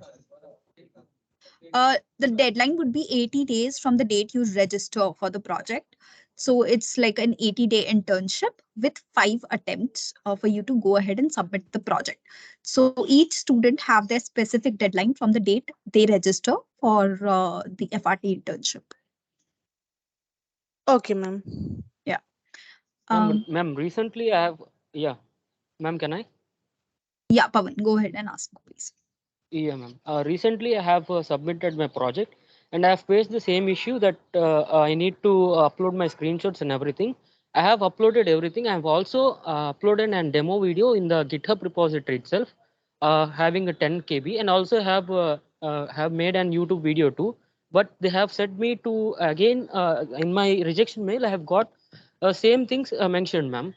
The deadline would be 80 days from the date you register for the project. So it's like an 80-day internship with 5 attempts for you to go ahead and submit the project. So each student have their specific deadline from the date they register for the FRT internship. Okay, ma'am. Yeah. Ma'am, recently I have, yeah. Ma'am, can I? Yeah, Pawan, go ahead and ask, please. Yeah, ma'am. Recently I have submitted my project and I have faced the same issue that I need to upload my screenshots and everything. I have uploaded everything. I have also uploaded a demo video in the GitHub repository itself, having a 10 KB, and also have made an YouTube video too. But they have sent me to again in my rejection mail. I have got same things mentioned, ma'am.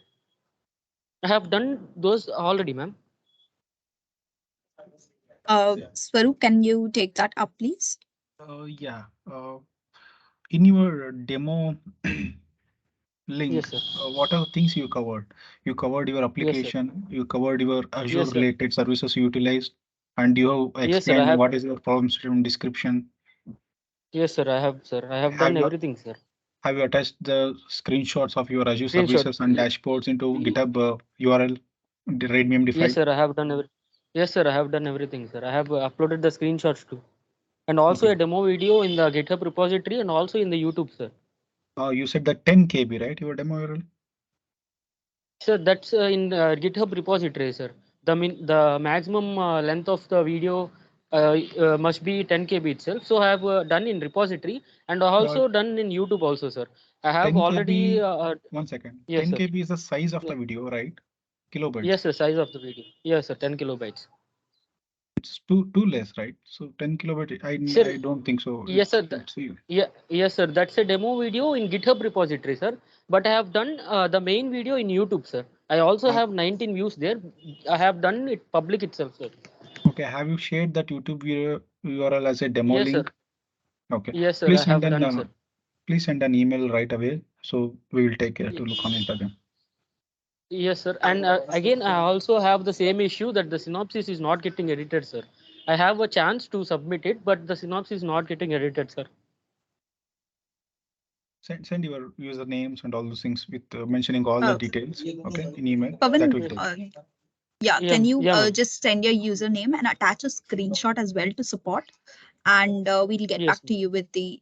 I have done those already, ma'am. Swaroop, can you take that up, please? Yeah. In your demo link, yes, sir. what are the things you covered? You covered your application, you covered your Azure Yes, sir. related services you utilized, and you have Yes, sir, I explained have. what is your problem statement description. Yes, sir. I have, sir. I have done everything, sir. Have you attached the screenshots of your Azure Screenshot. services and dashboards into GitHub URL, the README Yes, file? sir. I have done everything. Yes, sir. I have done everything, sir. I have uploaded the screenshots too, and also a demo video in the GitHub repository and also in the YouTube, sir. You said that 10 KB, right? Your demo URL. Sir, that's in GitHub repository, sir. The maximum length of the video must be 10 KB itself. So I have done in repository and also done in YouTube also, sir. I have 10 already. KB, 1 second. Yes, 10 sir. KB is the size of the video, right? Kilobytes. Yes, sir. Size of the video. Yes, sir. 10 kilobytes. It's too less, right? So 10 kilobyte. I don't think so. Yes, sir. Yeah. Yes, sir. That's a demo video in GitHub repository, sir. But I have done the main video in YouTube, sir. I also have 19 views there. I have done it public itself, sir. Okay. Have you shared that YouTube video URL as a demo Yes, link? Sir. Okay. Yes, sir. Please I send have an done, sir. please send an email right away. So we will take care to look on it again. Yes, sir. And again, I also have the same issue that the synopsis is not getting edited, sir. I have a chance to submit it, but the synopsis is not getting edited, sir. Send your usernames and all those things with mentioning all the details. Okay, in email. Pawan, That will take. can you just send your username and attach a screenshot as well to support, and we'll get back to you with the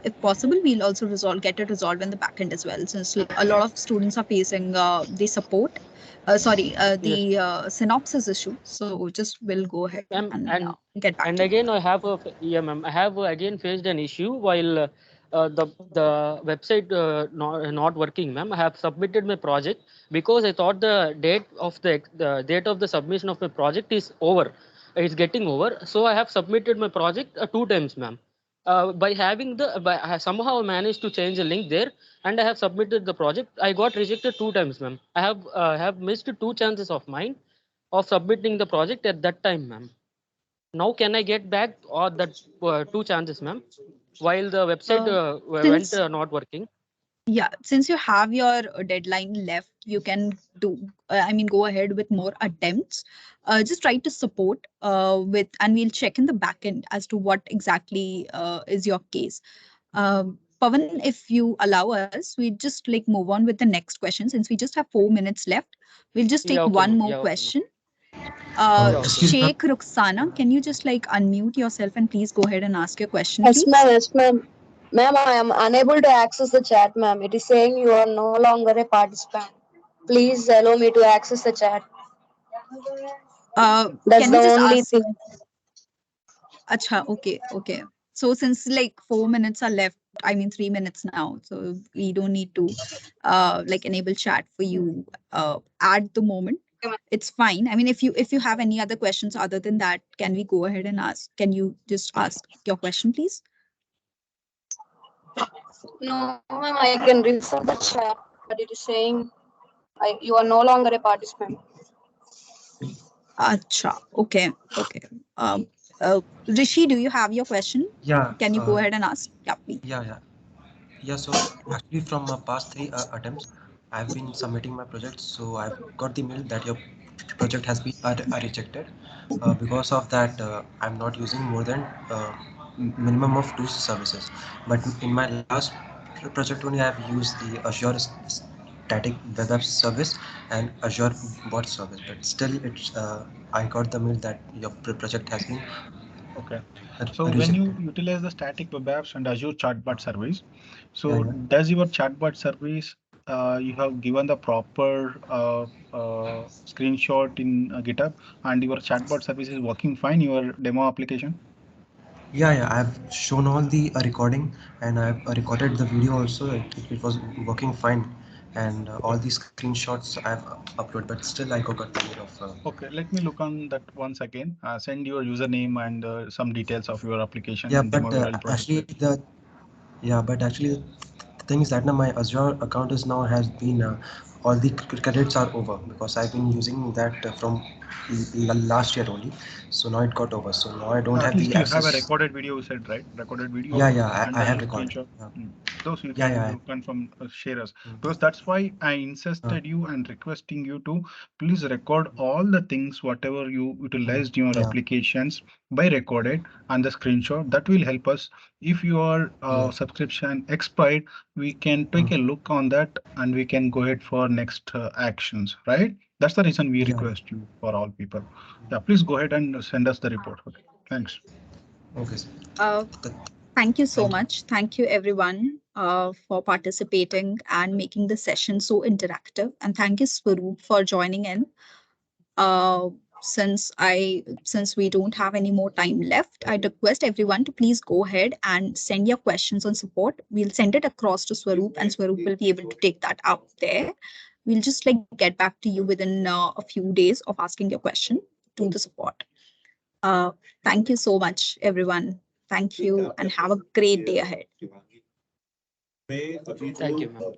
if possible we'll also get it resolved in the backend as well, since a lot of students are facing the support the synopsis issue. So just we'll go ahead and get back And to you. again, I have ma'am. I have again faced an issue while the website not working, ma'am. I have submitted my project because I thought the date of the submission of my project is over. It's getting over. So I have submitted my project 2 times, ma'am. by having I somehow managed to change the link there, and I have submitted the project. I got rejected 2 times, ma'am. I have missed 2 chances of mine of submitting the project at that time, ma'am. Now can I get back or that 2 chances, ma'am? While the website went Since not working. yeah, since you have your deadline left, you can go ahead with more attempts. Just try to support and we'll check in the back end as to what exactly is your case. Pavan, if you allow us, we just like move on with the next question. Since we just have 4 minutes left, we'll just take Yeah, okay, one ma'am. more Yeah, okay, ma'am. question. Excuse me. Sheikh Ruxana, can you just like unmute yourself and please go ahead and ask your question, Yes, please? ma'am. Yes, ma'am. Ma'am, I am unable to access the chat, ma'am. It is saying you are no longer a participant. Please allow me to access the chat. That's Can the you just only ask? thing. Acha, okay. So since like 4 minutes are left, 3 minutes now, so we don't need to like enable chat for you at the moment. It's fine. I mean, if you have any other questions other than that, can we go ahead and ask? Can you just ask your question, please? No, ma'am, I can refer the chat, but it is saying you are no longer a participant. Acha, okay. Rishi, do you have your question? Yeah. Can you go ahead and ask? Yeah, please. Yeah. So actually, from my past 3 attempts, I've been submitting my project. So I've got the mail that your project has been rejected. Because of that, I'm not using more than minimum of 2 services. But in my last project only, I've used the Azure Static Web App service and Azure Bot service. But still, I got the mail that your project has been Okay. So when rejected. you utilize the static web apps and Azure chatbot service, so Yeah. does your chatbot service you have given the proper screenshot in GitHub and your chatbot service is working fine, your demo application? Yeah. I've shown all the recording and I've recorded the video also. It was working fine, and all the screenshots I've uploaded, but still I got tired of. Okay, let me look on that once again. Send your username and some details of your application Yeah, and but demo. I'll process actually it. the thing is that now my Azure account is now has been all the credits are over because I've been using that from last year only. So now it got over. So now I don't At have least the you have a access. recorded video, you said, right? Recorded video Yeah, and I have a recorded. screenshot. Those you Yeah, can yeah. you confirm share us, because that's why I Uh, insisted you and requesting you to please record all the things whatever you utilized in your yeah. applications by recorded and the screenshot. That will help us. If your subscription expired, we can take a look on that and we can go ahead for next actions, right? That's the reason we Yeah. request you for all people. Yeah, please go ahead and send us the report. Okay, thanks. Okay. Thank you so much. Thank you, everyone, for participating and making the session so interactive. And thank you, Swaroop, for joining in. Since we don't have any more time left, I request everyone to please go ahead and send your questions on support. We'll send it across to Swaroop, and Swaroop will be able to take that up there. We'll just like get back to you within a few days of asking your question to the support. Thank you so much, everyone. Thank you and have a great day ahead. Thank you, ma'am.